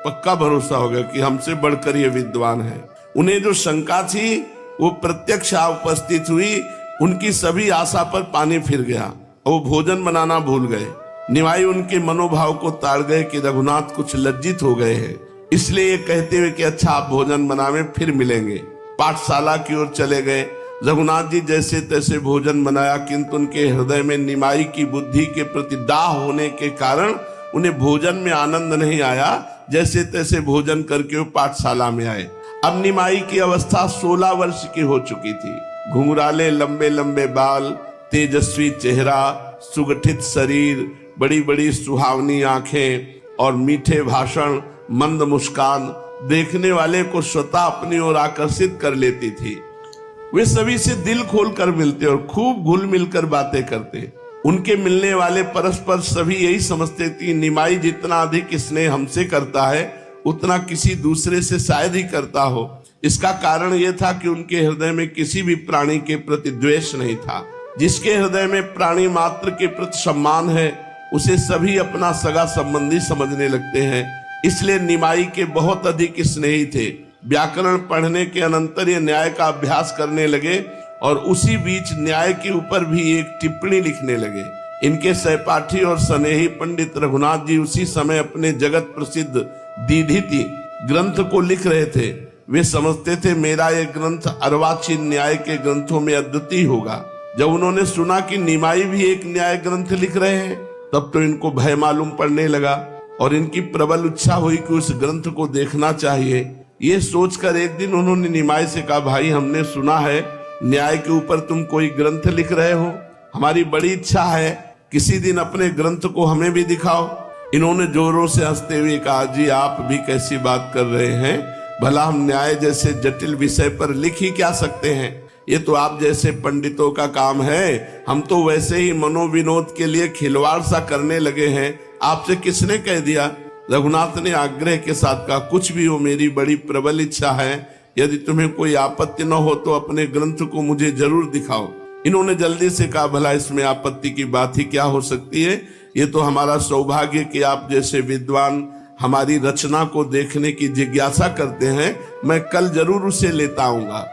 Speaker 1: पक्का भरोसा हो गया कि हमसे बढ़कर ये विद्वान है। उन्हें जो शंका थी वो प्रत्यक्ष उपस्थित हुई। उनकी सभी आशा पर पानी फिर गया और वो भोजन बनाना भूल गए। निमाई उनके मनोभाव को ताड़ गए कि रघुनाथ कुछ लज्जित हो गए हैं, इसलिए ये कहते हुए कि अच्छा आप भोजन बनावे, फिर मिलेंगे। पाठशाला की ओर चले गए। रघुनाथ जी जैसे तैसे भोजन बनाया, किंतु उनके हृदय में निमाई की बुद्धि के प्रति दाह होने के कारण उन्हें भोजन में आनंद नहीं आया। जैसे तैसे भोजन करके वो पाठशाला में आए। अब निमाई की अवस्था 16 वर्ष की हो चुकी थी। घुंघराले लंबे लंबे बाल, तेजस्वी चेहरा, सुगठित शरीर, बड़ी बड़ी सुहावनी आंखें और मीठे भाषण, मंद मुस्कान देखने वाले को स्वतः अपनी ओर आकर्षित कर लेती थी। वे सभी से दिल खोलकर मिलते और खूब घुल मिलकर बातें करते। उनके मिलने वाले परस्पर सभी यही समझते थे, निमाई जितना अधिक स्नेह हमसे करता है उतना किसी दूसरे से शायद ही करता हो। इसका कारण यह था कि उनके हृदय में किसी भी प्राणी के प्रति द्वेष नहीं था। जिसके हृदय में प्राणी मात्र के प्रति सम्मान है उसे सभी अपना सगा संबंधी समझने लगते हैं। इसलिए निमाई के बहुत अधिक स्नेही थे। व्याकरण पढ़ने के अनंतर ये न्याय का अभ्यास करने लगे और उसी बीच न्याय के ऊपर भी एक टिप्पणी लिखने लगे। इनके सहपाठी और स्नेही पंडित रघुनाथ जी उसी समय अपने जगत प्रसिद्ध दीधिति ग्रंथ को लिख रहे थे। वे समझते थे मेरा ये ग्रंथ अर्वाचीन न्याय के ग्रंथों में अद्वितीय होगा। जब उन्होंने सुना कि निमाई भी एक न्याय ग्रंथ लिख रहे हैं तब तो इनको भय मालूम पड़ने लगा और इनकी प्रबल इच्छा हुई कि उस ग्रंथ को देखना चाहिए। ये सोचकर एक दिन उन्होंने निमाई से कहा, भाई हमने सुना है न्याय के ऊपर तुम कोई ग्रंथ लिख रहे हो, हमारी बड़ी इच्छा है किसी दिन अपने ग्रंथ को हमें भी दिखाओ। इन्होंने जोरों से हंसते हुए कहा, जी आप भी कैसी बात कर रहे हैं, भला हम न्याय जैसे जटिल विषय पर लिख ही क्या सकते हैं, ये तो आप जैसे पंडितों का काम है। हम तो वैसे ही मनोविनोद के लिए खिलवाड़ सा करने लगे हैं, आपसे किसने कह दिया? रघुनाथ ने आग्रह के साथ कहा, कुछ भी हो मेरी बड़ी प्रबल इच्छा है, यदि तुम्हें कोई आपत्ति न हो तो अपने ग्रंथ को मुझे जरूर दिखाओ। इन्होंने जल्दी से कहा, भला इसमें आपत्ति की बात ही क्या हो सकती है, ये तो हमारा सौभाग्य कि आप जैसे विद्वान हमारी रचना को देखने की जिज्ञासा करते हैं, मैं कल जरूर उसे लेता आऊंगा।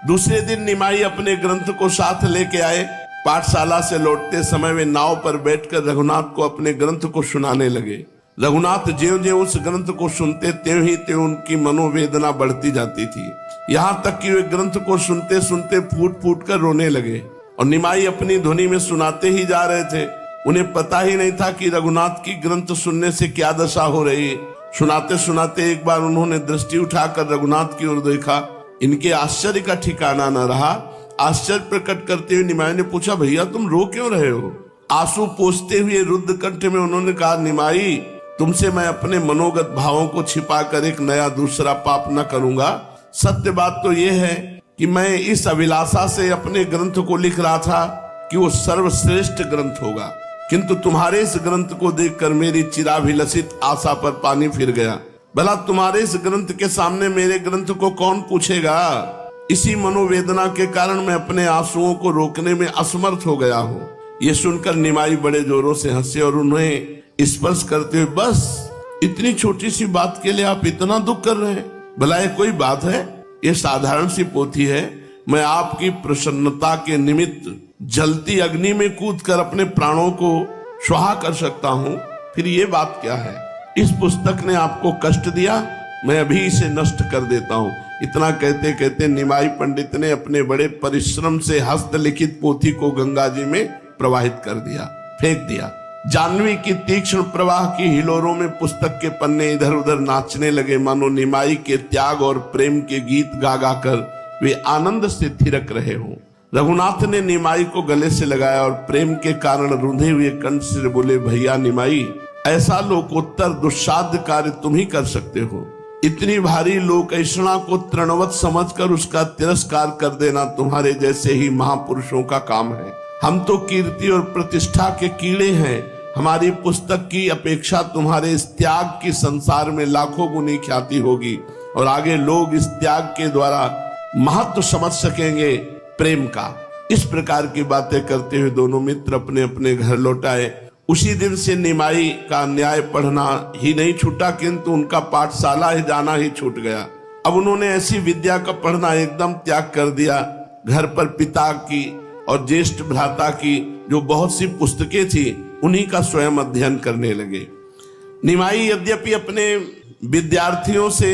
Speaker 1: दूसरे दिन निमाई अपने ग्रंथ को साथ लेके आए। पाठशाला से लौटते समय वे नाव पर बैठकर रघुनाथ को अपने ग्रंथ को सुनाने लगे। रघुनाथ ज्यों-ज्यों उस ग्रंथ को सुनते त्यों ही त्यों उनकी मनोवेदना बढ़ती जाती थी। यहाँ तक कि वे ग्रंथ को सुनते सुनते फूट फूट कर रोने लगे और निमाई अपनी ध्वनि में सुनाते ही जा रहे थे। उन्हें पता ही नहीं था कि रघुनाथ की ग्रंथ सुनने से क्या दशा हो रही है। सुनाते सुनाते एक बार उन्होंने दृष्टि उठाकर रघुनाथ की ओर देखा। इनके आश्चर्य का ठिकाना न रहा। आश्चर्य प्रकट करते हुए निमाई ने पूछा, भैया तुम रो क्यों रहे हो? आंसू पोंछते हुए रुद्ध कंठ में उन्होंने कहा, निमाई तुमसे मैं अपने मनोगत भावों को छिपाकर एक नया दूसरा पाप न करूंगा। सत्य बात तो यह है कि मैं इस अभिलाषा से अपने ग्रंथ को लिख रहा था कि वो सर्वश्रेष्ठ ग्रंथ होगा, किंतु तुम्हारे इस ग्रंथ को देखकर मेरी चिराभिलषित आशा पर पानी फिर गया। भला तुम्हारे इस ग्रंथ के सामने मेरे ग्रंथ को कौन पूछेगा? इसी मनोवेदना के कारण मैं अपने आंसुओं को रोकने में असमर्थ हो गया हूँ। ये सुनकर निमाई बड़े जोरों से हंसे और उन्हें स्पर्श करते हुए, बस इतनी छोटी सी बात के लिए आप इतना दुख कर रहे हैं? भला ये कोई बात है? ये साधारण सी पोथी है। मैं आपकी प्रसन्नता के निमित्त जलती अग्नि में कूदकर अपने प्राणों को स्वाहा कर सकता हूँ, फिर ये बात क्या है? इस पुस्तक ने आपको कष्ट दिया, मैं अभी इसे नष्ट कर देता हूँ। इतना कहते कहते निमाई पंडित ने अपने बड़े परिश्रम से हस्तलिखित पोथी को गंगा जी में प्रवाहित कर दिया, फेंक दिया। जानवी की तीक्ष्ण प्रवाह की हिलोरों में पुस्तक के पन्ने इधर उधर नाचने लगे, मानो निमाई के त्याग और प्रेम के गीत गा गा कर वे आनंद से थिरक रहे हों। रघुनाथ ने निमाई को गले से लगाया और प्रेम के कारण रुंधे हुए कंठ से बोले, भैया निमाई, ऐसा लोकोत्तर दुस्साध्य कार्य तुम ही कर सकते हो। इतनी भारी लोक ऐषणा को तृणवत समझकर उसका तिरस्कार कर देना तुम्हारे जैसे ही महापुरुषों का काम है। हम तो कीर्ति और प्रतिष्ठा के कीड़े हैं। हमारी पुस्तक की अपेक्षा तुम्हारे इस त्याग की संसार में लाखों गुनी ख्याति होगी और आगे लोग इस त्याग के द्वारा महत्व समझ सकेंगे प्रेम का। इस प्रकार की बातें करते हुए दोनों मित्र अपने अपने घर लौट आए। उसी दिन से निमाई का न्याय पढ़ना ही नहीं छूटा, किंतु उनका पाठशाला ही जाना ही छूट गया। अब उन्होंने ऐसी विद्या का पढ़ना एकदम त्याग कर दिया। घर पर पिता की और ज्येष्ठ भ्राता की जो बहुत सी पुस्तकें थी, उन्हीं का स्वयं अध्ययन करने लगे। निमाई यद्यपि अपने विद्यार्थियों से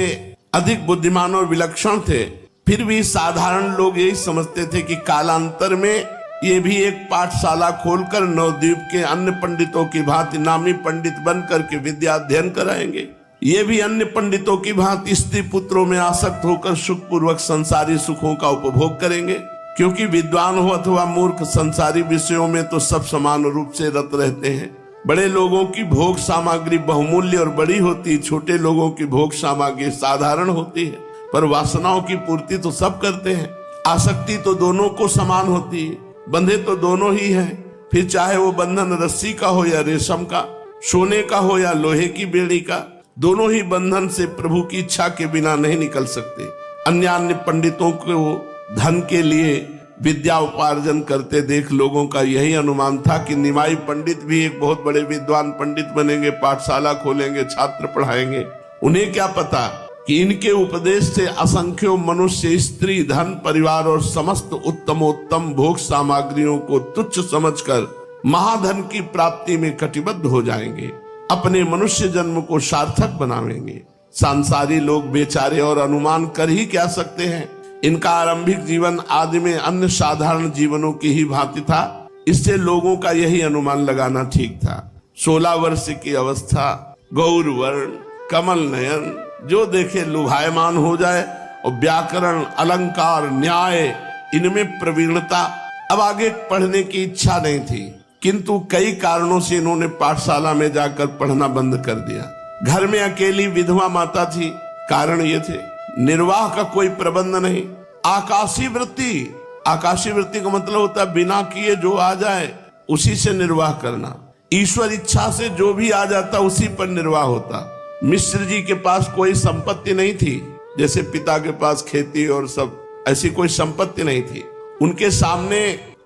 Speaker 1: अधिक बुद्धिमान और विलक्षण थे, फिर भी साधारण लोग यही समझते थे कि कालांतर में ये भी एक पाठशाला खोलकर नवद्वीप के अन्य पंडितों की भांति नामी पंडित बन करके विद्या अध्ययन कराएंगे। ये भी अन्य पंडितों की भांति स्त्री पुत्रों में आसक्त होकर सुखपूर्वक संसारी सुखों का उपभोग करेंगे, क्योंकि विद्वान हो अथवा मूर्ख संसारी विषयों में तो सब समान रूप से रत रहते हैं। बड़े लोगों की भोग सामग्री बहुमूल्य और बड़ी होती, छोटे लोगों की भोग सामग्री साधारण होती है, पर वासनाओं की पूर्ति तो सब करते हैं। आसक्ति तो दोनों को समान होती है, बंधे तो दोनों ही हैं। फिर चाहे वो बंधन रस्सी का हो या रेशम का, सोने का हो या लोहे की बेड़ी का, दोनों ही बंधन से प्रभु की इच्छा के बिना नहीं निकल सकते। अन्य पंडितों को धन के लिए विद्या उपार्जन करते देख लोगों का यही अनुमान था कि निमाई पंडित भी एक बहुत बड़े विद्वान पंडित बनेंगे, पाठशाला खोलेंगे, छात्र पढ़ाएंगे। उन्हें क्या पता कि इनके उपदेश से असंख्यों मनुष्य स्त्री, धन, परिवार और समस्त उत्तमोत्तम भोग सामग्रियों को तुच्छ समझकर महाधन की प्राप्ति में कटिबद्ध हो जाएंगे, अपने मनुष्य जन्म को सार्थक बनावेंगे। सांसारी लोग बेचारे और अनुमान कर ही क्या सकते हैं। इनका आरंभिक जीवन आदि में अन्य साधारण जीवनों की ही भांति था, इससे लोगों का यही अनुमान लगाना ठीक था। 16 वर्ष की अवस्था, गौर वर्ण, कमल नयन, जो देखे लुभायमान हो जाए, और व्याकरण, अलंकार, न्याय, इनमें प्रवीणता। अब आगे पढ़ने की इच्छा नहीं थी, किंतु कई कारणों से इन्होंने पाठशाला में जाकर पढ़ना बंद कर दिया। घर में अकेली विधवा माता थी। कारण ये थे, निर्वाह का कोई प्रबंध नहीं, आकाशीय वृत्ति। आकाशीय वृत्ति का मतलब होता है बिना किए जो आ जाए उसी से निर्वाह करना। ईश्वर इच्छा से जो भी आ जाता उसी पर निर्वाह होता। मिश्र जी के पास कोई संपत्ति नहीं थी, जैसे पिता के पास खेती और सब, ऐसी कोई संपत्ति नहीं थी। उनके सामने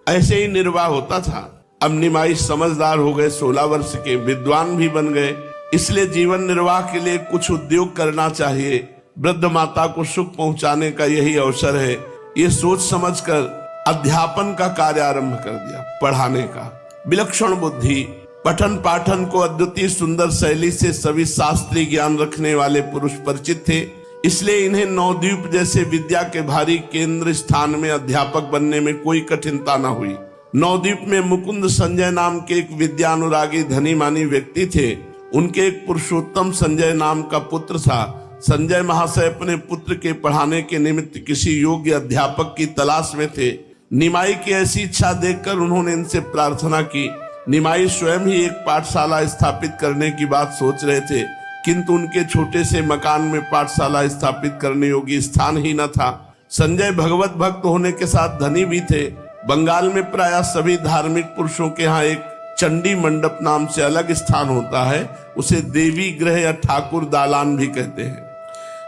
Speaker 1: ऐसे ही निर्वाह होता था। अब निमाई समझदार हो गए, 16 वर्ष के विद्वान भी बन गए, इसलिए जीवन निर्वाह के लिए कुछ उद्योग करना चाहिए। वृद्ध माता को सुख पहुंचाने का यही अवसर है, ये सोच समझकर अध्यापन का कार्य आरंभ कर दिया, पढ़ाने का। विलक्षण बुद्धि, पठन पाठन को अद्वितीय सुंदर शैली से सभी शास्त्रीय ज्ञान रखने वाले पुरुष परिचित थे, इसलिए इन्हें नवद्वीप जैसे विद्या के भारी केंद्र स्थान में अध्यापक बनने में कोई कठिनता न हुई। नवद्वीप में मुकुंद संजय नाम के एक विद्यानुरागी धनी मानी व्यक्ति थे। उनके एक पुरुषोत्तम संजय नाम का पुत्र था। संजय महाशय अपने पुत्र के पढ़ाने के निमित्त किसी योग्य अध्यापक की तलाश में थे। निमाई की ऐसी इच्छा देखकर उन्होंने इनसे प्रार्थना की। निमाई स्वयं ही एक पाठशाला स्थापित करने की बात सोच रहे थे, किंतु उनके छोटे से मकान में पाठशाला स्थापित करने योग्य स्थान ही न था। संजय भगवत भक्त होने के साथ धनी भी थे। बंगाल में प्रायः सभी धार्मिक पुरुषों के यहाँ एक चंडी मंडप नाम से अलग स्थान होता है, उसे देवी गृह या ठाकुर दालान भी कहते हैं।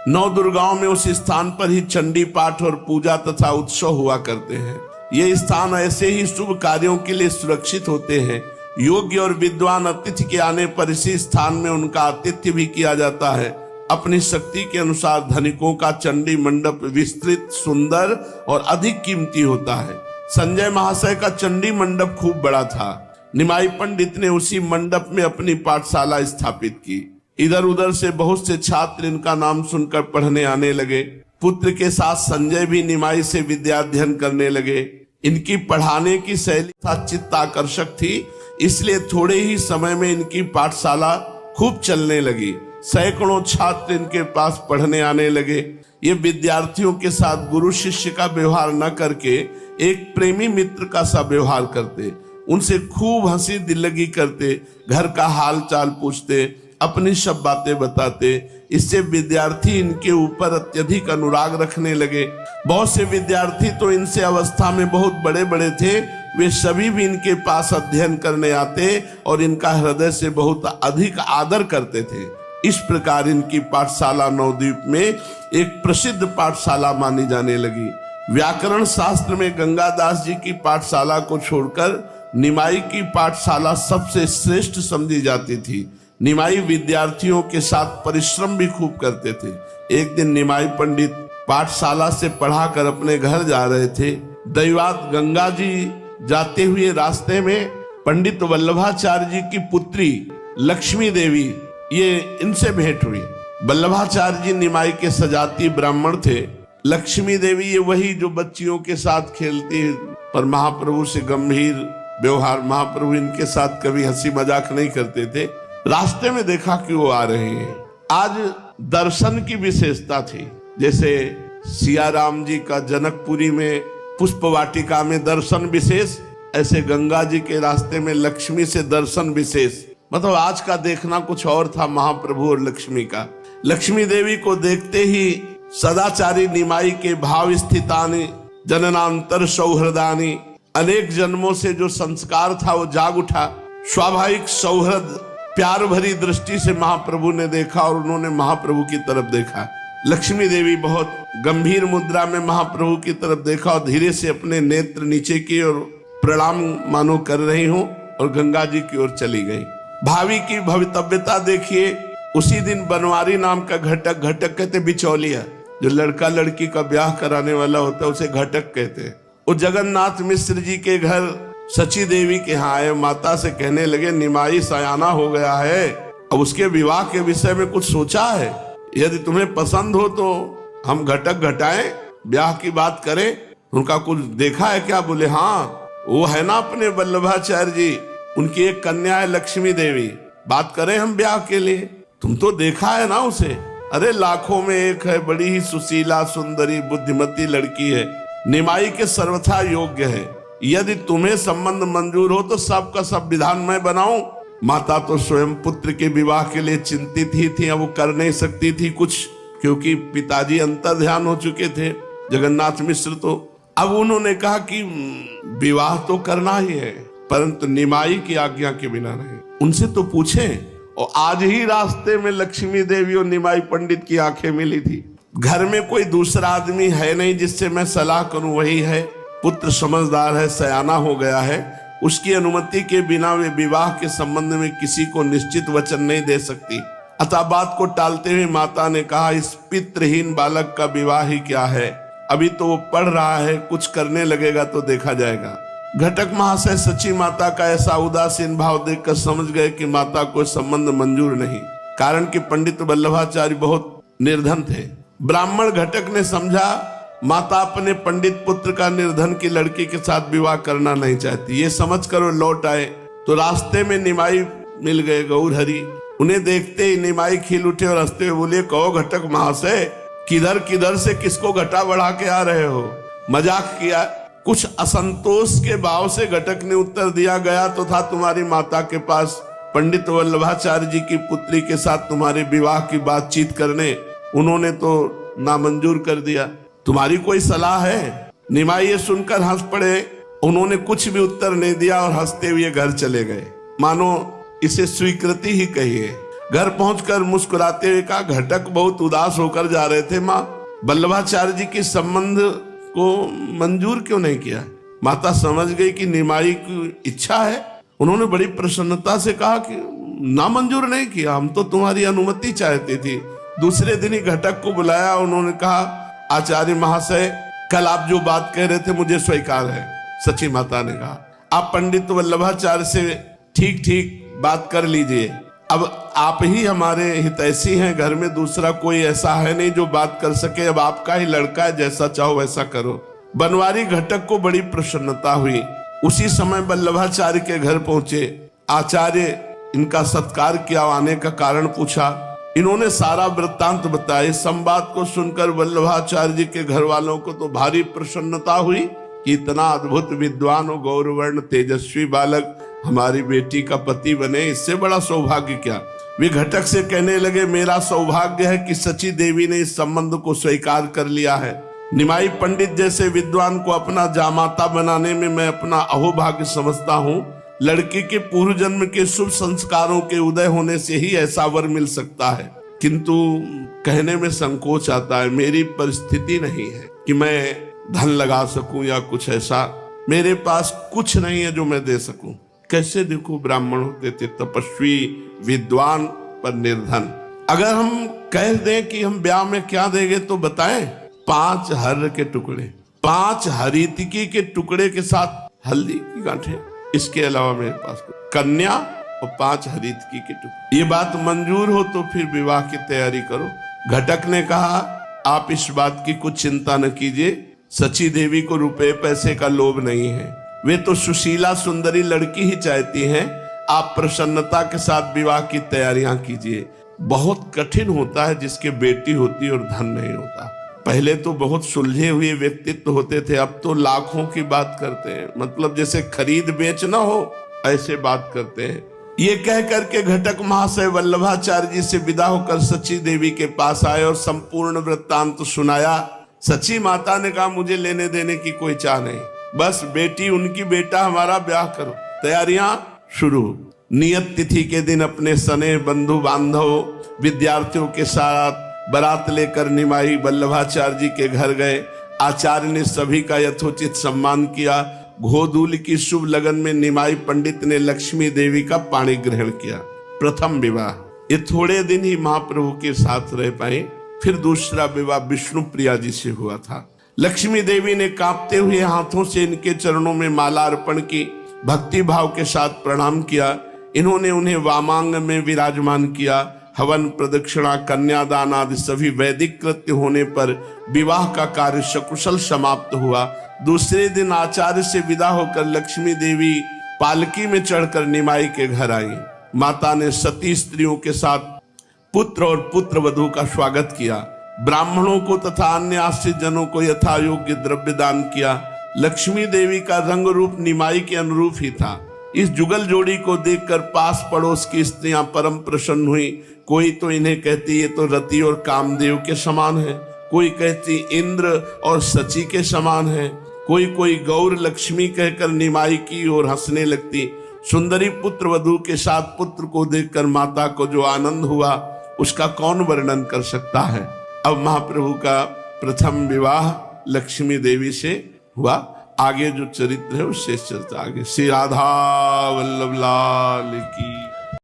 Speaker 1: नौ दुर्गाओं में उस स्थान पर ही चंडी पाठ और पूजा तथा उत्सव हुआ करते हैं। ये स्थान ऐसे ही शुभ कार्यों के लिए सुरक्षित होते हैं। योग्य और विद्वान अतिथि के आने पर इसी स्थान में उनका आतिथ्य भी किया जाता है। अपनी शक्ति के अनुसार धनिकों का चंडी मंडप विस्तृत, सुंदर और अधिक कीमती होता है। संजय महाशय का चंडी मंडप खूब बड़ा था। निमाई पंडित ने उसी मंडप में अपनी पाठशाला स्थापित की। इधर उधर से बहुत से छात्र इनका नाम सुनकर पढ़ने आने लगे। पुत्र के साथ संजय भी निमाई से विद्याध्ययन करने लगे। इनकी पढ़ाने की शैली चित्त आकर्षक थी, इसलिए थोड़े ही समय में इनकी पाठशाला खूब चलने लगी। सैकड़ों छात्र इनके पास पढ़ने आने लगे। ये विद्यार्थियों के साथ गुरु शिष्य का व्यवहार न करके एक प्रेमी मित्र का सा व्यवहार करते। उनसे खूब हंसी दिल्लगी करते, घर का हाल चाल पूछते, अपनी सब बातें बताते। इससे विद्यार्थी इनके ऊपर अत्यधिक अनुराग रखने लगे। बहुत से विद्यार्थी तो इनसे अवस्था में बहुत बड़े बड़े थे, वे सभी भी इनके पास अध्ययन करने आते और इनका हृदय से बहुत अधिक आदर करते थे। इस प्रकार इनकी पाठशाला नवद्वीप में एक प्रसिद्ध पाठशाला मानी जाने लगी। व्याकरण शास्त्र में गंगादास जी की पाठशाला को छोड़कर निमाई की पाठशाला सबसे श्रेष्ठ समझी जाती थी। निमाई विद्यार्थियों के साथ परिश्रम भी खूब करते थे। एक दिन निमाई पंडित पाठशाला से पढ़ाकर अपने घर जा रहे थे। दैवात गंगा जी जाते हुए रास्ते में पंडित वल्लभाचार्य जी की पुत्री लक्ष्मी देवी, ये इनसे भेंट हुई। वल्लभाचार्य जी निमाई के सजाती ब्राह्मण थे। लक्ष्मी देवी ये वही जो बच्चियों के साथ खेलती, पर महाप्रभु से गंभीर व्यवहार। महाप्रभु इनके साथ कभी हंसी मजाक नहीं करते थे। रास्ते में देखा कि वो आ रहे हैं। आज दर्शन की विशेषता थी। जैसे सिया राम जी का जनकपुरी में पुष्प वाटिका में दर्शन विशेष, ऐसे गंगा जी के रास्ते में लक्ष्मी से दर्शन विशेष। मतलब आज का देखना कुछ और था महाप्रभु और लक्ष्मी का। लक्ष्मी देवी को देखते ही सदाचारी निमाई के भाव स्थितानि जननांतर सौहृदानि, अनेक जन्मों से जो संस्कार था वो जाग उठा। स्वाभाविक सौहृद प्यार भरी दृष्टि से महाप्रभु ने देखा और उन्होंने महाप्रभु की तरफ देखा। लक्ष्मी देवी बहुत गंभीर मुद्रा में महाप्रभु की तरफ देखा और धीरे से अपने नेत्र नीचे किए और प्रणाम मानो कर रही हूँ और गंगा जी की ओर चली गई। भावी की भवितव्यता देखिए। उसी दिन बनवारी नाम का घटक, घटक कहते बिचौलिया, जो लड़का लड़की का ब्याह कराने वाला होता है उसे घटक कहते हैं। वो जगन्नाथ मिश्र जी के घर सची देवी के यहाँ आए। माता से कहने लगे निमाई सयाना हो गया है, अब उसके विवाह के विषय में कुछ सोचा है? यदि तुम्हें पसंद हो तो हम घटक घटाएं, ब्याह की बात करें। उनका कुछ देखा है क्या? बोले हाँ, वो है ना अपने वल्लभाचार्य जी, उनकी एक कन्या है लक्ष्मी देवी, बात करें हम ब्याह के लिए। तुम तो देखा है ना उसे? अरे लाखों में एक है, बड़ी ही सुशीला सुंदरी बुद्धिमती लड़की है, निमाई के सर्वथा योग्य है। यदि तुम्हें संबंध मंजूर हो तो सबका सब विधान मैं बनाऊं। माता तो स्वयं पुत्र के विवाह के लिए चिंतित ही थी, अब वो कर नहीं सकती थी कुछ, क्योंकि पिताजी अंतर ध्यान हो चुके थे जगन्नाथ मिश्र। तो अब उन्होंने कहा कि विवाह तो करना ही है, परंतु निमाई की आज्ञा के बिना नहीं। उनसे तो पूछें। और आज ही रास्ते में लक्ष्मी देवी और निमाई पंडित की आंखें मिली थी। घर में कोई दूसरा आदमी है नहीं जिससे मैं सलाह करूं, वही है। पुत्र समझदार है, सयाना हो गया है, उसकी अनुमति के बिना वे विवाह के संबंध में किसी को निश्चित वचन नहीं दे सकती। अतः बात को टालते हुए माता ने कहा, इस पितृहीन बालक का विवाह ही क्या है, अभी तो वो पढ़ रहा है, कुछ करने लगेगा तो देखा जाएगा। घटक महाशय सची माता का ऐसा उदासीन भाव देखकर समझ गए कि माता को संबंध मंजूर नहीं, कारण कि पंडित वल्लभाचार्य बहुत निर्धन थे। ब्राह्मण घटक ने समझा माता अपने पंडित पुत्र का निर्धन की लड़की के साथ विवाह करना नहीं चाहती। ये समझ कर वो लौट आए तो रास्ते में निमाई मिल गए, गौर हरि। उन्हें देखते ही निमाई खिल उठे और हंसते हुए बोले, कहो घटक महाशय, किधर किधर से किसको घटा बढ़ा के आ रहे हो? मजाक किया। कुछ असंतोष के भाव से घटक ने उत्तर दिया, गया तो था तुम्हारी माता के पास पंडित वल्लभाचार्य जी की पुत्री के साथ तुम्हारे विवाह की बातचीत करने, उन्होंने तो नामंजूर कर दिया। तुम्हारी कोई सलाह है? निमाई ये सुनकर हंस पड़े। उन्होंने कुछ भी उत्तर नहीं दिया और हंसते हुए घर चले गए, मानो इसे स्वीकृति ही कहिए। घर पहुंचकर मुस्कुराते हुए कहा, घटक बहुत उदास होकर जा रहे थे, माँ वल्लभाचार्य जी के संबंध को मंजूर क्यों नहीं किया? माता समझ गई कि निमाई की इच्छा है। उन्होंने बड़ी प्रसन्नता से कहा कि नामंजूर नहीं किया, हम तो तुम्हारी अनुमति चाहती थी। दूसरे दिन ही घटक को बुलाया। उन्होंने कहा, आचार्य महाशय, कल आप जो बात कह रहे थे मुझे स्वीकार है। सची माता ने कहा, आप पंडित वल्लभाचार्य से ठीक ठीक बात कर लीजिए। अब आप ही हमारे हितैषी हैं, घर में दूसरा कोई ऐसा है नहीं जो बात कर सके। अब आपका ही लड़का है, जैसा चाहो वैसा करो। बनवारी घटक को बड़ी प्रसन्नता हुई। उसी समय वल्लभाचार्य के घर पहुंचे। आचार्य इनका सत्कार किया, आने का कारण पूछा। इन्होंने सारा वृत्तांत बताया। इस संवाद को सुनकर वल्लभाचार्य जी के घर वालों को तो भारी प्रसन्नता हुई कि इतना अद्भुत विद्वान और गौरवर्ण तेजस्वी बालक हमारी बेटी का पति बने, इससे बड़ा सौभाग्य क्या। वे घटक से कहने लगे, मेरा सौभाग्य है कि सची देवी ने इस संबंध को स्वीकार कर लिया है। निमाई पंडित जैसे विद्वान को अपना जामाता बनाने में मैं अपना अहोभाग्य समझता हूँ। लड़की के पूर्व जन्म के शुभ संस्कारों के उदय होने से ही ऐसा वर मिल सकता है, किंतु कहने में संकोच आता है। मेरी परिस्थिति नहीं है कि मैं धन लगा सकूं या कुछ ऐसा, मेरे पास कुछ नहीं है जो मैं दे सकूं। कैसे देखो, ब्राह्मण होते थे, तपस्वी विद्वान पर निर्धन। अगर हम कह दें कि हम ब्याह में क्या देंगे तो बताएं, 5 हर्र के टुकड़े, 5 हरितिकी के टुकड़े के साथ हल्दी की गांठें, इसके अलावा मेरे पास कन्या और 5 हरितिकी के टुकड़े। ये बात मंजूर हो तो फिर विवाह की तैयारी करो। घटक ने कहा, आप इस बात की कुछ चिंता न कीजिए, सची देवी को रुपए पैसे का लोभ नहीं है। वे तो सुशीला सुंदरी लड़की ही चाहती हैं। आप प्रसन्नता के साथ विवाह की तैयारियां कीजिए। बहुत कठिन होता है जिसके बेटी होती और धन नहीं होता। पहले तो बहुत सुलझे हुए व्यक्तित्व होते थे, अब तो लाखों की बात करते हैं, मतलब जैसे खरीद बेच ना हो ऐसे बात करते हैं। ये कह करके घटक महाशय वल्लभाचार्य जी से विदा होकर सची देवी के पास आए और संपूर्ण वृत्तांत सुनाया। सची माता ने कहा, मुझे लेने देने की कोई चाह नहीं, बस बेटी उनकी, बेटा हमारा, ब्याह करो। तैयारियां शुरू। नियत तिथि के दिन अपने सने बंधु बांधव विद्यार्थियों के साथ बारात लेकर निमाई वल्लभाचार्य जी के घर गए। आचार्य ने सभी का यथोचित सम्मान किया। घोधूल की शुभ लगन में निमाई पंडित ने लक्ष्मी देवी का पाणी ग्रहण किया। प्रथम विवाह, ये थोड़े दिन ही महाप्रभु के साथ रह पाए। फिर दूसरा विवाह विष्णु प्रिया जी से हुआ था। लक्ष्मी देवी ने कांपते हुए हाथों से इनके चरणों में माला अर्पण की, भक्ति भाव के साथ प्रणाम किया। इन्होंने उन्हें वामांग में विराजमान किया। हवन, प्रदक्षिणा, कन्यादान आदि सभी वैदिक कृत्य होने पर विवाह का कार्य सकुशल समाप्त हुआ। दूसरे दिन आचार्य से विदा होकर लक्ष्मी देवी पालकी में चढ़कर निमाई के घर आई। माता ने सती स्त्रियों के साथ पुत्र और पुत्र वधू का स्वागत किया। ब्राह्मणों को तथा अन्य आश्रित जनों को यथा योग्य द्रव्य दान किया। लक्ष्मी देवी का रंग रूप निमाई के अनुरूप ही था। इस जुगल जोड़ी को देखकर पास पड़ोस की स्त्रियां परम प्रसन्न हुई। कोई तो इन्हें कहती ये तो रति और कामदेव के समान है, कोई कहती इंद्र और सची के समान है, कोई गौर लक्ष्मी कहकर निमाई की ओर हंसने लगती। सुंदरी पुत्र वधू के साथ पुत्र को देखकर माता को जो आनंद हुआ उसका कौन वर्णन कर सकता है। अब महाप्रभु का प्रथम विवाह लक्ष्मी देवी से हुआ। आगे जो चरित्र है वो शेष चर्चा आगे। श्री राधा वल्लभ लाल की।